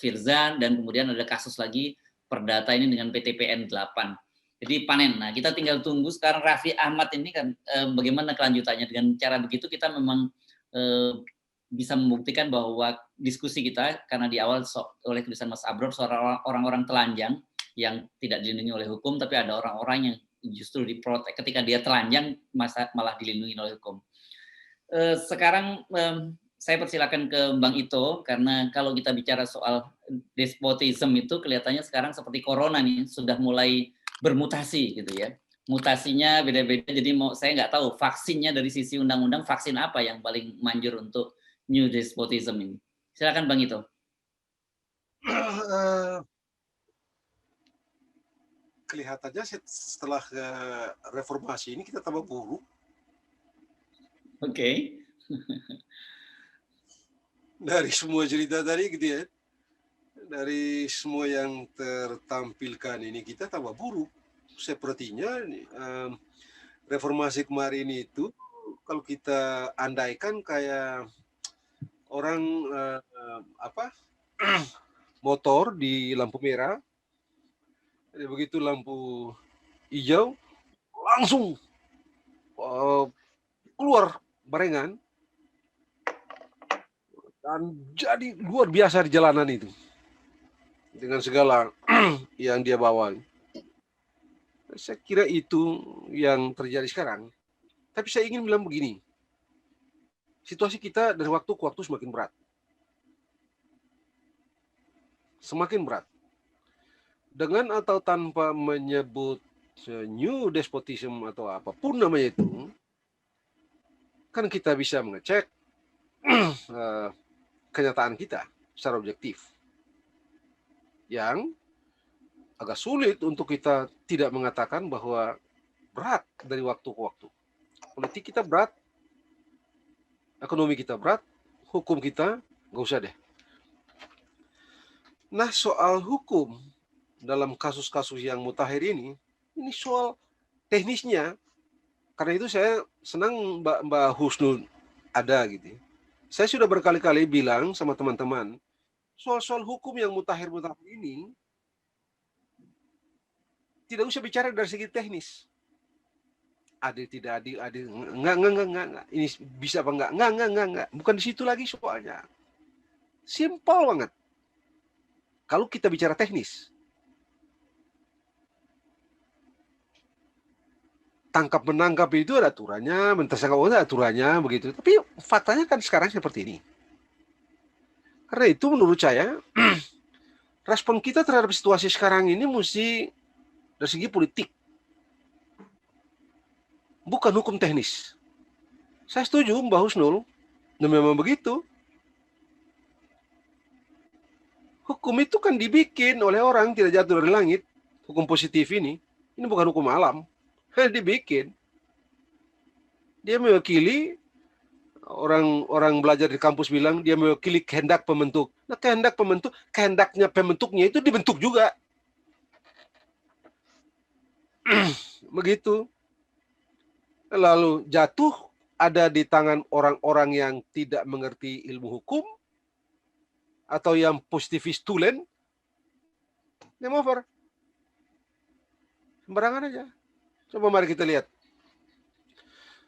Firza, dan kemudian ada kasus lagi Perdata ini dengan PTPN 8. Jadi panen. Nah, kita tinggal tunggu sekarang Raffi Ahmad ini kan bagaimana kelanjutannya. Dengan cara begitu kita memang bisa membuktikan bahwa diskusi kita, karena di awal oleh tulisan Mas Abror, orang-orang telanjang, yang tidak dilindungi oleh hukum, tapi ada orang-orang yang justru diprotek ketika dia telanjang malah dilindungi oleh hukum. Sekarang saya persilakan ke Bang Ito, karena kalau kita bicara soal despotisme itu kelihatannya sekarang seperti corona nih, sudah mulai bermutasi gitu ya. Mutasinya beda-beda, jadi saya nggak tahu vaksinnya dari sisi undang-undang, vaksin apa yang paling manjur untuk new despotism ini. Silakan Bang Ito. Kelihatannya setelah reformasi ini kita tambah buruk. Oke. Dari semua cerita tadi gitu ya, dari semua yang tertampilkan ini kita tambah buruk. Sepertinya reformasi kemarin itu kalau kita andaikan kayak orang motor di lampu merah, jadi begitu lampu hijau langsung keluar barengan. Dan jadi luar biasa di jalanan itu. Dengan segala yang dia bawa. Saya kira itu yang terjadi sekarang. Tapi saya ingin bilang begini. Situasi kita dari waktu ke waktu semakin berat. Semakin berat. Dengan atau tanpa menyebut new despotism atau apapun namanya itu, kan kita bisa mengecek kenyataan kita secara objektif yang agak sulit untuk kita tidak mengatakan bahwa berat dari waktu ke waktu. Politik kita berat, ekonomi kita berat, hukum kita nggak usah deh. Nah, soal hukum dalam kasus-kasus yang mutakhir ini soal teknisnya. Karena itu saya senang Mbak Husnul ada gitu. Saya sudah berkali-kali bilang sama teman-teman, soal hukum yang mutakhir-mutakhir ini tidak usah bicara dari segi teknis. Adil tidak adil, enggak. Ini bisa apa enggak. Bukan di situ lagi soalnya. Simpel banget. Kalau kita bicara teknis. Tangkap menangkap itu ada aturannya, mentersangka ada aturannya begitu. Tapi faktanya kan sekarang seperti ini. Karena itu menurut saya respon kita terhadap situasi sekarang ini mesti dari segi politik, bukan hukum teknis. Saya setuju Mbak Husnul, dan memang begitu. Hukum itu kan dibikin oleh orang, tidak jatuh dari langit. Hukum positif ini bukan hukum alam. Dibikin. Dia mewakili orang belajar di kampus bilang dia mewakili kehendak pembentuk. Nah, kehendaknya pembentuknya itu dibentuk juga. Begitu. Lalu jatuh ada di tangan orang-orang yang tidak mengerti ilmu hukum atau yang positifis tulen. Game over. Sembarangan aja. Coba mari kita lihat.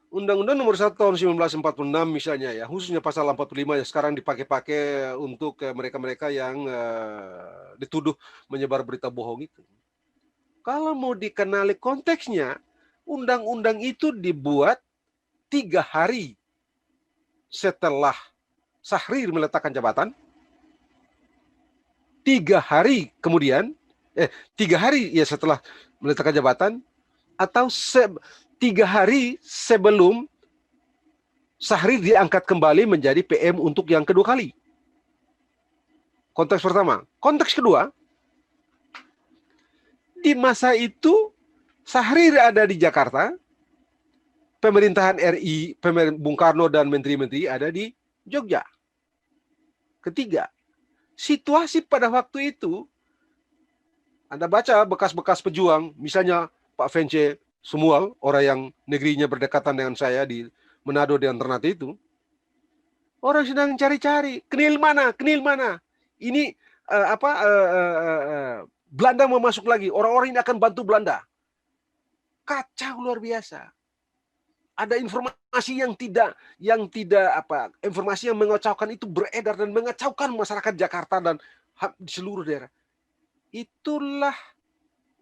Undang-Undang Nomor 1 Tahun 1946 misalnya ya, khususnya pasal 45 yang sekarang dipakai untuk mereka-mereka yang dituduh menyebar berita bohong itu. Kalau mau dikenali konteksnya, undang-undang itu dibuat 3 hari setelah Syahrir meletakkan jabatan. 3 hari kemudian, 3 hari ya setelah meletakkan jabatan, atau 3 hari sebelum Syahrir diangkat kembali menjadi PM untuk yang kedua kali. Konteks pertama. Konteks kedua, di masa itu Syahrir ada di Jakarta, pemerintahan RI, Bung Karno dan menteri-menteri ada di Jogja. Ketiga, situasi pada waktu itu, Anda baca bekas-bekas pejuang, misalnya Pak Vence Sumual, orang yang negerinya berdekatan dengan saya di Manado dan Ternate itu, orang sedang cari-cari, kenil mana? Ini Belanda mau masuk lagi, orang-orang ini akan bantu Belanda. Kacau luar biasa. Ada informasi informasi yang mengacaukan itu beredar dan mengacaukan masyarakat Jakarta dan di seluruh daerah. Itulah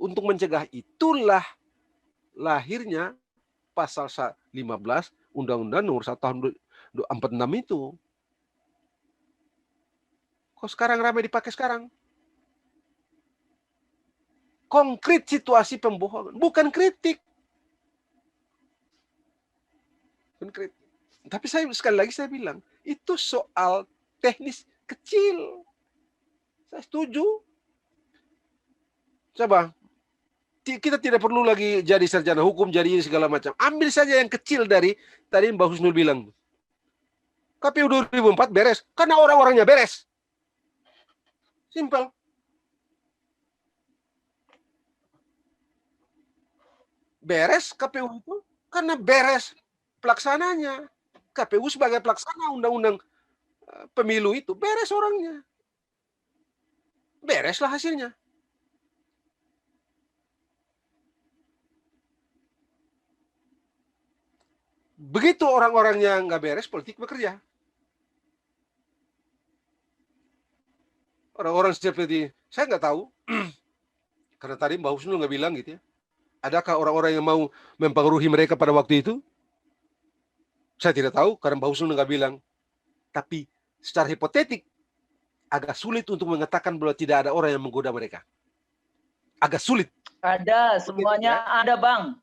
Untuk mencegah itulah lahirnya pasal 15 Undang-Undang Nomor 1 Tahun 46 itu. Kok sekarang ramai dipakai sekarang? Konkret situasi pembohongan, bukan kritik. Konkret. Tapi sekali lagi saya bilang, itu soal teknis kecil. Saya setuju. Coba, kita tidak perlu lagi jadi sarjana hukum, jadi ini segala macam. Ambil saja yang kecil dari, tadi Mbak Husnul bilang. KPU 2004 beres, karena orang-orangnya beres. Simple. Beres KPU itu karena beres pelaksananya. KPU sebagai pelaksana undang-undang pemilu itu beres orangnya. Bereslah hasilnya. Begitu orang-orangnya nggak beres, politik bekerja. Orang-orang seperti, saya nggak tahu, karena tadi Mbak Husnul nggak bilang gitu ya. Adakah orang-orang yang mau mempengaruhi mereka pada waktu itu? Saya tidak tahu, karena Mbak Husnul nggak bilang. Tapi secara hipotetik, agak sulit untuk mengatakan bahwa tidak ada orang yang menggoda mereka. Agak sulit. Ada, semuanya ada, Bang.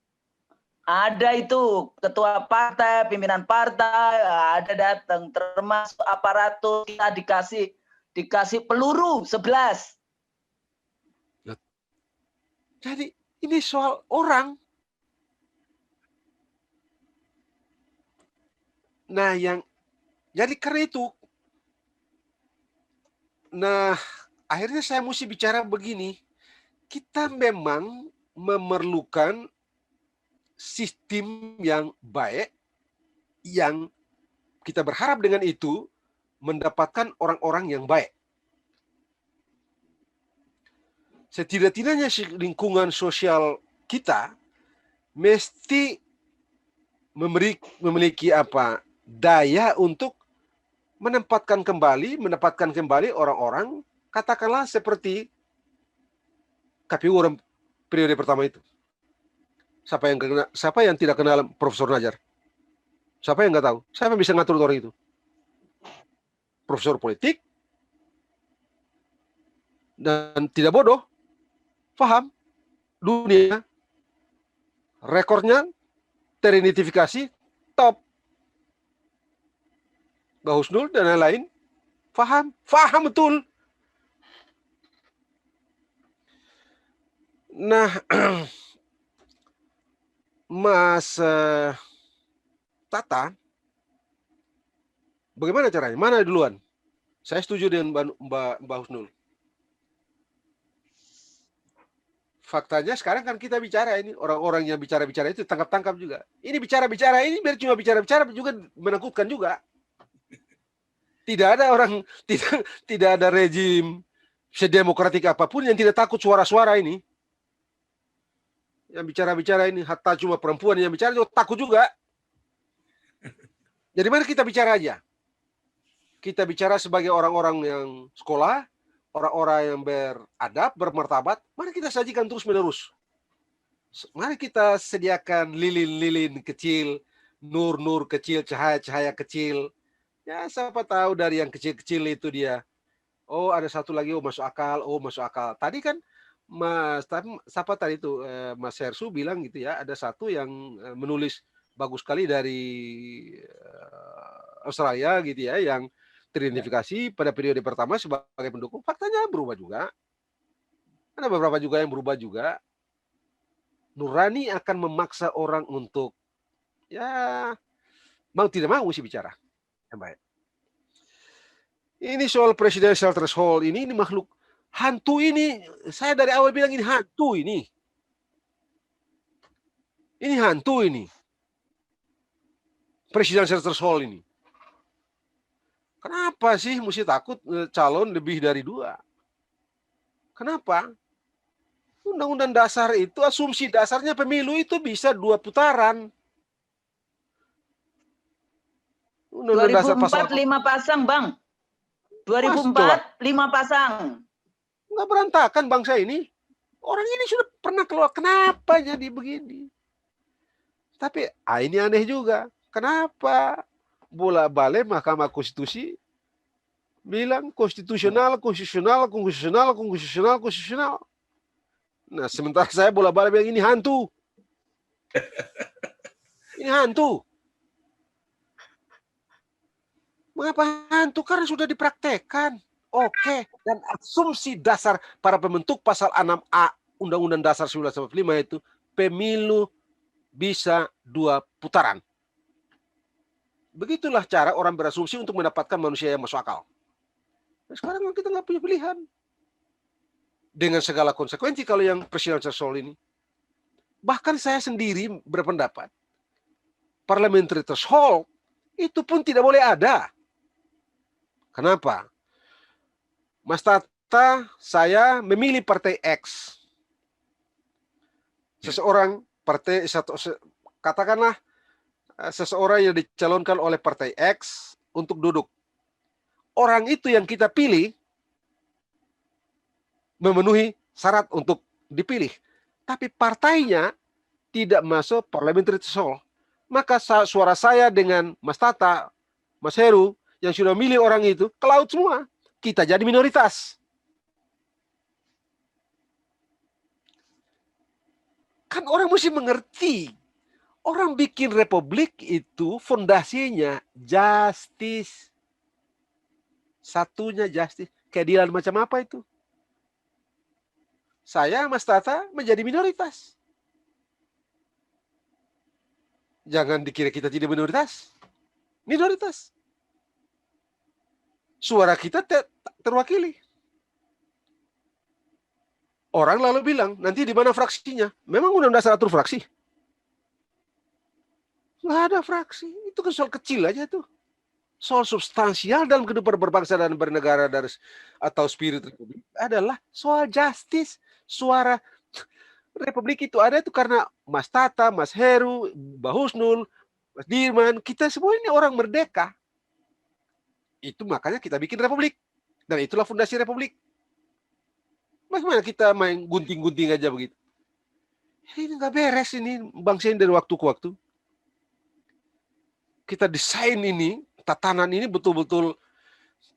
Ada itu, ketua partai, pimpinan partai, ada datang, termasuk aparatur, kita dikasih peluru 11. Jadi ini soal orang. Nah, jadi karena itu, nah akhirnya saya mesti bicara begini. Kita memang memerlukan sistem yang baik, yang kita berharap dengan itu mendapatkan orang-orang yang baik. Setidak-tidaknya lingkungan sosial kita mesti memiliki daya untuk mendapatkan kembali orang-orang, katakanlah seperti KPU orang periode pertama itu. Siapa yang tidak kenal Profesor Najar? Siapa yang nggak tahu? Siapa yang bisa ngatur orang itu? Profesor politik dan tidak bodoh, paham dunia, rekornya teridentifikasi top. Mbak Husnul dan lain-lain paham betul. Nah, Mas Tata, bagaimana caranya? Mana duluan? Saya setuju dengan Mbak Husnul. Faktanya sekarang kan kita bicara ini, orang-orang yang bicara-bicara itu tangkap-tangkap juga. Ini bicara-bicara ini biar cuma bicara-bicara juga menakutkan juga. Tidak ada orang, tidak ada rejim sedemokratik apapun yang tidak takut suara-suara ini. Yang bicara-bicara ini, hatta cuma perempuan yang bicara juga takut juga. Jadi mari kita bicara aja. Kita bicara sebagai orang-orang yang sekolah, orang-orang yang beradab, bermartabat, mari kita sajikan terus-menerus. Mari kita sediakan lilin-lilin kecil, nur-nur kecil, cahaya-cahaya kecil. Ya, siapa tahu dari yang kecil-kecil itu dia, oh ada satu lagi, oh masuk akal. Tadi kan siapa tadi itu, Mas Hersu bilang gitu ya, ada satu yang menulis bagus sekali dari Australia gitu ya, yang teridentifikasi pada periode pertama sebagai pendukung. Faktanya berubah juga. Ada beberapa juga yang berubah juga. Nurani akan memaksa orang untuk, ya mau tidak mau mesti bicara yang baik. Ini soal presidential threshold ini makhluk hantu ini. Saya dari awal bilang ini hantu ini. Ini hantu ini. Presidential threshold ini. Kenapa sih mesti takut calon lebih dari 2? Kenapa? Undang-undang dasar itu, asumsi dasarnya pemilu itu bisa 2 putaran. Undang-undang dasar pasal 2004 5 pasang, Bang. 2004 5 pasang. Enggak berantakan bangsa ini. Orang ini sudah pernah keluar, kenapa jadi begini? Tapi ini aneh juga. Kenapa bola-balik Mahkamah Konstitusi bilang konstitusional. Nah, sementara saya bola-balik bilang ini hantu. Ini hantu. Mengapa hantu? Karena sudah dipraktekkan. Oke. Dan asumsi dasar para pembentuk pasal 6A Undang-Undang Dasar 1945 itu, pemilu bisa 2 putaran. Begitulah cara orang berasumsi untuk mendapatkan manusia yang masuk akal. Nah, sekarang kita nggak punya pilihan. Dengan segala konsekuensi kalau yang presidential threshold ini. Bahkan saya sendiri berpendapat, parliamentary threshold itu pun tidak boleh ada. Kenapa? Mas Tata, saya memilih partai X. Seseorang partai katakanlah seseorang yang dicalonkan oleh partai X untuk duduk. Orang itu yang kita pilih memenuhi syarat untuk dipilih. Tapi partainya tidak masuk parliamentary threshold. Maka suara saya dengan Mas Tata, Mas Heru, yang sudah milih orang itu, ke laut semua. Kita jadi minoritas. Kan orang mesti mengerti. Orang bikin republik itu fondasinya justice. Satunya justice. Keadilan macam apa itu? Saya, Mas Tata, menjadi minoritas. Jangan dikira kita tidak minoritas. Minoritas. Suara kita terwakili. Orang lalu bilang, nanti di mana fraksinya? Memang Undang-Undang Dasar atur fraksi? Nggak ada fraksi. Itu kan soal kecil aja tuh. Soal substansial dalam kehidupan berbangsa dan bernegara atau spirit republik adalah soal justice. Suara republik itu ada itu karena Mas Tata, Mas Heru, Mbak Husnul, Mas Dirman, kita semua ini orang merdeka. Itu makanya kita bikin republik. Dan itulah fondasi republik. Bagaimana kita main gunting-gunting aja begitu? Ini nggak beres ini bangsa ini dari waktu ke waktu. Kita desain ini, tatanan ini betul-betul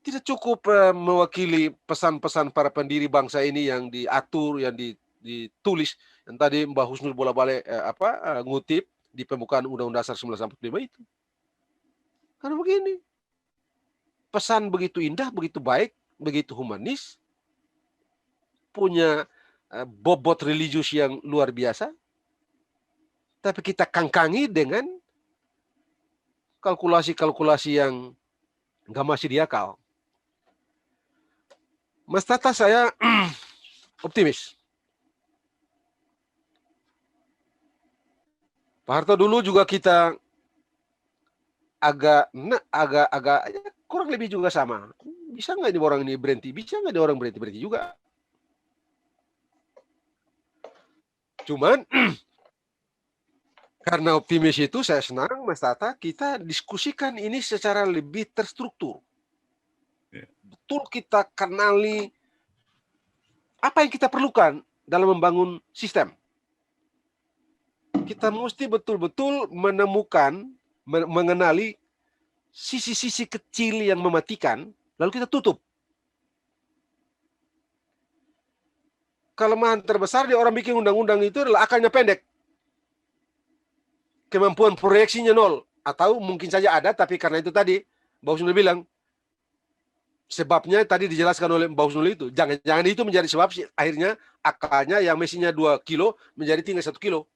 tidak cukup mewakili pesan-pesan para pendiri bangsa ini yang diatur, yang ditulis. Yang tadi Mbak Husnul bola-balik ngutip di pembukaan Undang-Undang Dasar 1945 itu. Karena begini. Pesan begitu indah, begitu baik, begitu humanis, punya bobot religius yang luar biasa, tapi kita kangkangi dengan kalkulasi-kalkulasi yang nggak masih di akal. Mas Tata, saya optimis. Pak Harto dulu juga kita agak kurang lebih juga sama. Bisa nggak ini orang ini berhenti? Bisa nggak orang berhenti juga? Cuman karena optimis itu saya senang, Mas Tata, kita diskusikan ini secara lebih terstruktur. Betul kita kenali apa yang kita perlukan dalam membangun sistem. Kita mesti betul-betul menemukan, mengenali sisi-sisi kecil yang mematikan, lalu kita tutup. Kelemahan terbesar di orang bikin undang-undang itu adalah akalnya pendek. Kemampuan proyeksinya nol. Atau mungkin saja ada, tapi karena itu tadi, Mbak Husnul bilang, sebabnya tadi dijelaskan oleh Mbak Husnul itu. Jangan itu menjadi sebab akhirnya akalnya yang mestinya 2 kilo menjadi tinggal 1 kilo.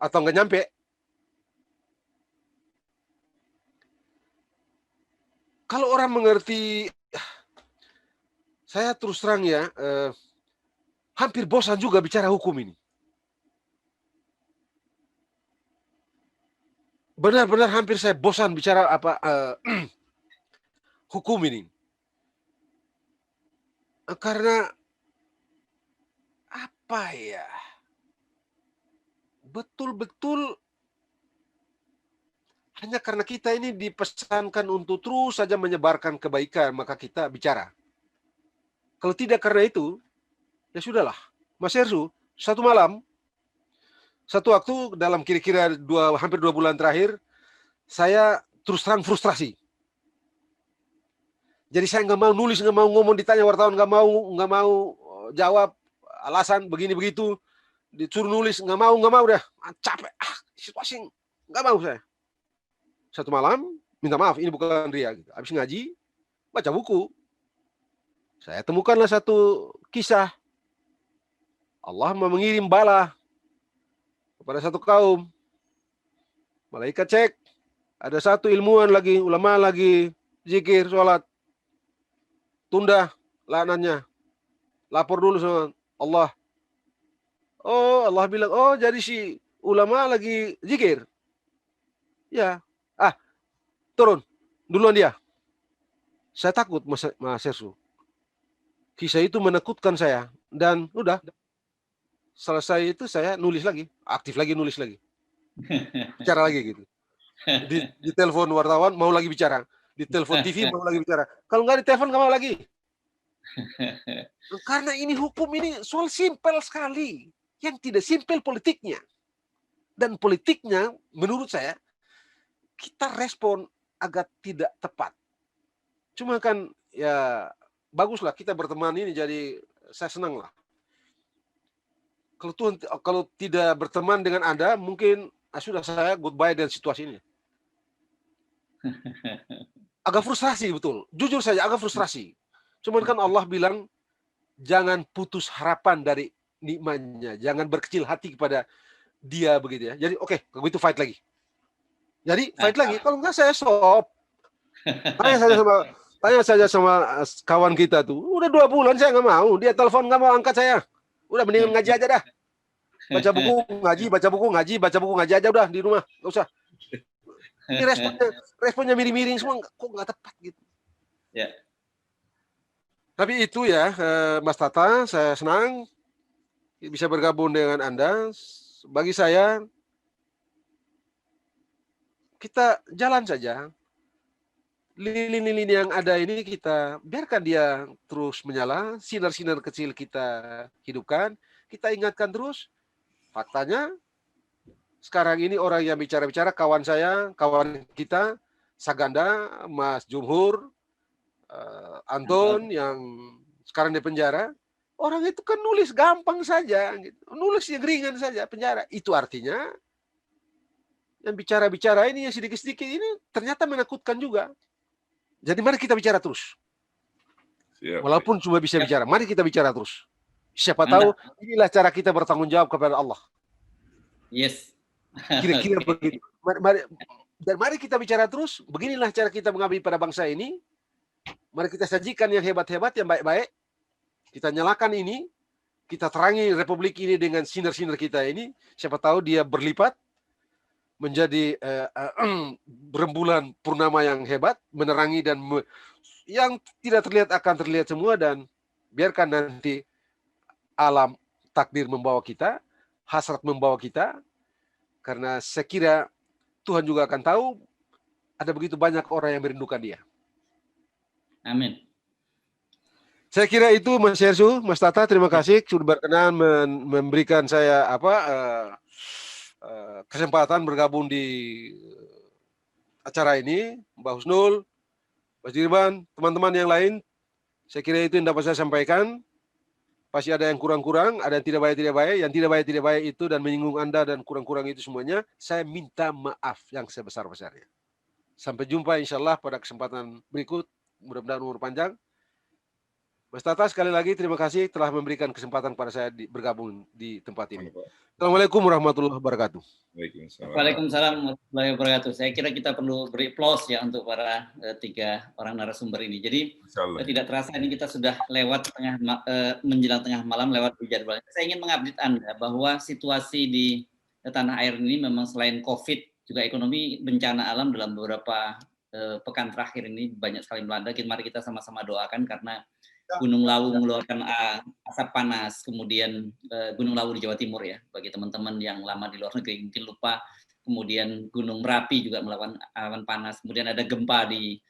Atau nggak nyampe. Kalau orang mengerti, saya terus terang ya, hampir bosan juga bicara hukum ini. Benar-benar hampir saya bosan bicara hukum ini. Karena apa ya? Betul-betul hanya karena kita ini dipesankan untuk terus saja menyebarkan kebaikan, maka kita bicara. Kalau tidak karena itu, Ya sudahlah, Mas Hersu, satu malam, satu waktu dalam kira-kira hampir 2 bulan terakhir, saya terus terang frustrasi. Jadi saya nggak mau nulis, nggak mau ngomong, ditanya wartawan nggak mau jawab, alasan begini begitu, disuruh nulis nggak mau dah, capek, situasi nggak mau saya. Satu malam, minta maaf, ini bukan ria, gitu. Habis ngaji, baca buku, saya temukanlah satu kisah. Allah mengirim bala kepada satu kaum. Malaikat cek, ada satu ilmuwan lagi, ulama lagi, zikir, sholat. Tunda laknatnya. Lapor dulu sama Allah. Oh, Allah bilang, oh jadi si ulama lagi zikir. Ya. Turun. Duluan dia. Saya takut, Mas Hersu. Kisah itu menakutkan saya. Dan udah. Selesai itu saya nulis lagi. Aktif lagi, nulis lagi. Bicara lagi gitu. Di telepon wartawan, mau lagi bicara. Di telepon TV, mau lagi bicara. Kalau nggak di telepon, nggak mau lagi. Karena ini hukum ini soal simpel sekali. Yang tidak simpel politiknya. Dan politiknya, menurut saya, kita respon agak tidak tepat. Cuma kan, ya baguslah kita berteman ini, jadi saya senang lah. Kalau tidak berteman dengan Anda, mungkin sudah saya goodbye dengan situasi ini. Agak frustrasi betul. Jujur saja agak frustrasi. Cuman kan Allah bilang, jangan putus harapan dari nikmatnya. Jangan berkecil hati kepada dia begitu ya. Jadi oke, kalau itu fight lagi. Jadi fight lagi. Kalau enggak saya stop. Tanya saja sama kawan kita tuh. Udah 2 bulan saya nggak mau. Dia telepon nggak mau angkat saya. Udah mendingan ngaji aja dah. Baca buku ngaji aja udah di rumah. Nggak usah. Ini responnya miring-miring semua. Kok nggak tepat gitu. Ya. Tapi itu ya, Mas Tata, saya senang bisa bergabung dengan Anda. Bagi saya, kita jalan saja. Lilin-lilin yang ada ini kita biarkan dia terus menyala. Sinar-sinar kecil kita hidupkan. Kita ingatkan terus. Faktanya, sekarang ini orang yang bicara-bicara, kawan saya, kawan kita, Saganda, Mas Jumhur, Anton yang sekarang di penjara, orang itu kan nulis gampang saja, gitu. Nulis yang ringan saja penjara. Itu artinya yang bicara-bicara ini yang sedikit-sedikit ini ternyata menakutkan juga. Jadi mari kita bicara terus. Siap. Walaupun cuma bisa bicara, mari kita bicara terus. Siapa tahu inilah cara kita bertanggung jawab kepada Allah. Yes. Kira-kira begitu. Mari kita bicara terus. Beginilah cara kita mengabdi pada bangsa ini. Mari kita sajikan yang hebat-hebat, yang baik-baik. Kita nyalakan ini. Kita terangi republik ini dengan sinar-sinar kita ini. Siapa tahu dia berlipat. Menjadi rembulan purnama yang hebat. Menerangi dan yang tidak terlihat akan terlihat semua. Dan biarkan nanti alam takdir membawa kita. Hasrat membawa kita. Karena saya kira Tuhan juga akan tahu. Ada begitu banyak orang yang merindukan dia. Amin. Saya kira itu Mas Hersu, Mas Tata, terima kasih sudah berkenan memberikan saya kesempatan bergabung di acara ini. Mbak Husnul, Mas Dirban, teman-teman yang lain, saya kira itu yang dapat saya sampaikan. Pasti ada yang kurang-kurang, ada yang tidak baik, yang tidak baik itu dan menyinggung Anda dan kurang-kurang itu semuanya, saya minta maaf yang sebesar-besarnya. Sampai jumpa insya Allah pada kesempatan berikut. Mudah-mudahan umur panjang. Mas Tata, sekali lagi terima kasih telah memberikan kesempatan kepada saya bergabung di tempat ini. Assalamualaikum warahmatullahi wabarakatuh. Waalaikumsalam warahmatullahi wabarakatuh. Saya kira kita perlu beri aplaus ya untuk para 3 orang narasumber ini. Jadi tidak terasa ini kita sudah lewat menjelang tengah malam lewat jadwalnya. Saya ingin mengupdate Anda bahwa situasi di tanah air ini memang selain COVID juga ekonomi bencana alam dalam beberapa pekan terakhir ini banyak sekali melanda. Mari kita sama-sama doakan karena Gunung Lawu mengeluarkan asap panas, kemudian Gunung Lawu di Jawa Timur ya, bagi teman-teman yang lama di luar negeri mungkin lupa, kemudian Gunung Merapi juga melakukan awan panas, kemudian ada gempa di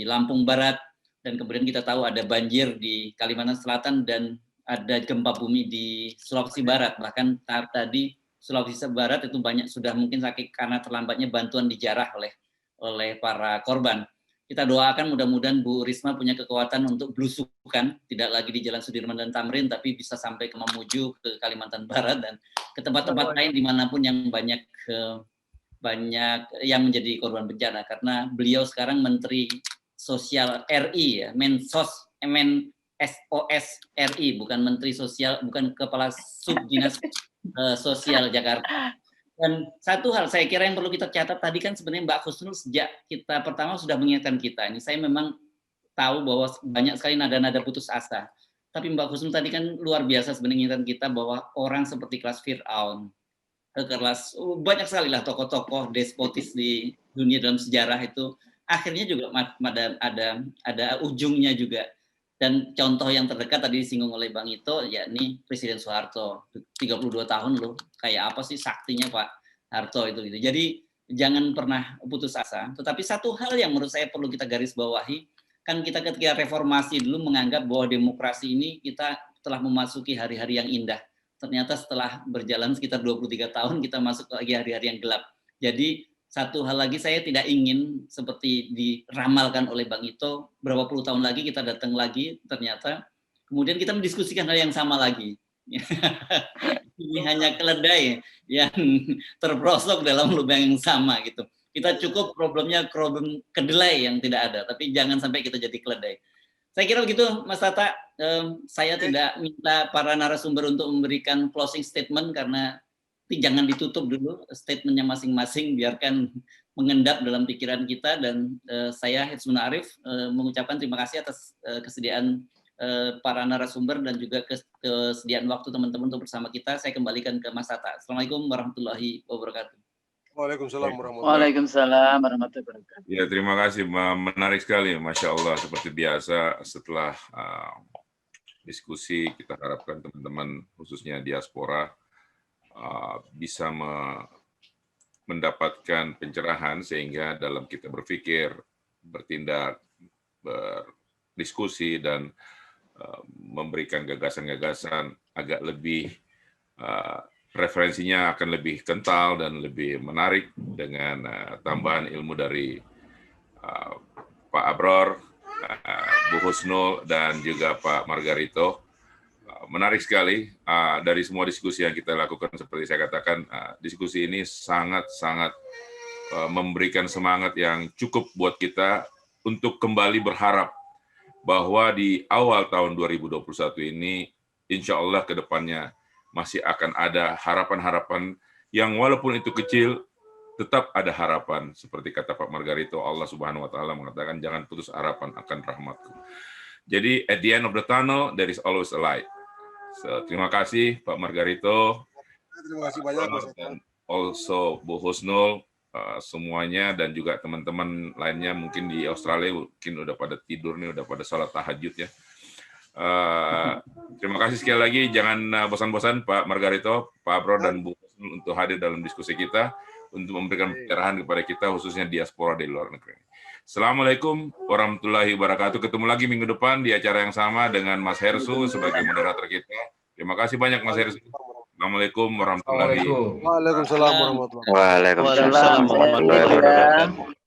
Lampung Barat, dan kemudian kita tahu ada banjir di Kalimantan Selatan dan ada gempa bumi di Sulawesi Barat. Bahkan tadi Sulawesi Barat itu banyak sudah mungkin sakit karena terlambatnya bantuan dijarah oleh para korban. Kita doakan mudah-mudahan Bu Risma punya kekuatan untuk belusukan, tidak lagi di Jalan Sudirman dan Tamrin, tapi bisa sampai ke Mamuju, ke Kalimantan Barat, dan ke tempat-tempat lain dimanapun yang banyak yang menjadi korban bencana. Karena beliau sekarang Menteri Sosial RI, ya, Mensos RI, bukan Menteri Sosial, bukan Kepala Subdinas Sosial Jakarta. Dan satu hal saya kira yang perlu kita catat tadi kan sebenarnya Mbak Husnul sejak kita pertama sudah mengingatkan kita. Ini saya memang tahu bahwa banyak sekali nada-nada putus asa. Tapi Mbak Husnul tadi kan luar biasa sebenarnya mengingatkan kita bahwa orang seperti kelas Fir'aun, kelas banyak sekali lah tokoh-tokoh despotis di dunia dalam sejarah itu akhirnya juga ada ujungnya juga. Dan contoh yang terdekat tadi disinggung oleh Bang Ito, yakni Presiden Soeharto, 32 tahun loh, kayak apa sih saktinya Pak Harto itu gitu. Jadi jangan pernah putus asa. Tetapi satu hal yang menurut saya perlu kita garis bawahi, kan kita ketika reformasi dulu menganggap bahwa demokrasi ini kita telah memasuki hari-hari yang indah. Ternyata setelah berjalan sekitar 23 tahun kita masuk lagi hari-hari yang gelap. Jadi satu hal lagi saya tidak ingin seperti diramalkan oleh Bang Ito, berapa puluh tahun lagi kita datang lagi, ternyata kemudian kita mendiskusikan hal yang sama lagi. Ini hanya keledai yang terperosok dalam lubang yang sama gitu. Kita cukup problem kedelai yang tidak ada, tapi jangan sampai kita jadi keledai. Saya kira begitu Mas Tata, saya tidak minta para narasumber untuk memberikan closing statement karena jangan ditutup dulu statementnya masing-masing, biarkan mengendap dalam pikiran kita. Dan saya Hitsmun Arif mengucapkan terima kasih atas kesediaan para narasumber dan juga kesediaan waktu teman-teman untuk bersama kita. Saya kembalikan ke Mas Tata. Assalamualaikum warahmatullahi wabarakatuh. Waalaikumsalam warahmatullahi wabarakatuh. Ya, terima kasih, menarik sekali, Masya Allah. Seperti biasa setelah diskusi kita harapkan teman-teman khususnya diaspora bisa mendapatkan pencerahan sehingga dalam kita berpikir, bertindak, berdiskusi, dan memberikan gagasan-gagasan agak lebih, referensinya akan lebih kental dan lebih menarik dengan tambahan ilmu dari Pak Abror, Bu Husnul, dan juga Pak Margarito. Menarik sekali dari semua diskusi yang kita lakukan. Seperti saya katakan, diskusi ini sangat-sangat memberikan semangat yang cukup buat kita untuk kembali berharap bahwa di awal tahun 2021 ini, insya Allah ke depannya masih akan ada harapan-harapan yang walaupun itu kecil, tetap ada harapan. Seperti kata Pak Margarito, Allah Subhanahu wa Ta'ala mengatakan, jangan putus harapan akan rahmatku. Jadi, at the end of the tunnel, there is always a light. So, terima kasih Pak Margarito, Terima kasih banyak Mas. dan also Bu Husnul, semuanya, dan juga teman-teman lainnya mungkin di Australia mungkin udah pada tidur nih, udah pada salat tahajud ya. Terima kasih sekali lagi, jangan bosan-bosan Pak Margarito, Pak Abror, dan Bu Husnul untuk hadir dalam diskusi kita untuk memberikan pencerahan kepada kita khususnya diaspora di luar negeri. Assalamualaikum warahmatullahi wabarakatuh. Ketemu lagi minggu depan di acara yang sama dengan Mas Hersu sebagai moderator kita. Terima kasih banyak Mas Hersu. Assalamualaikum warahmatullahi wabarakatuh. Waalaikumsalam warahmatullahi wabarakatuh. Waalaikumsalam warahmatullahi wabarakatuh.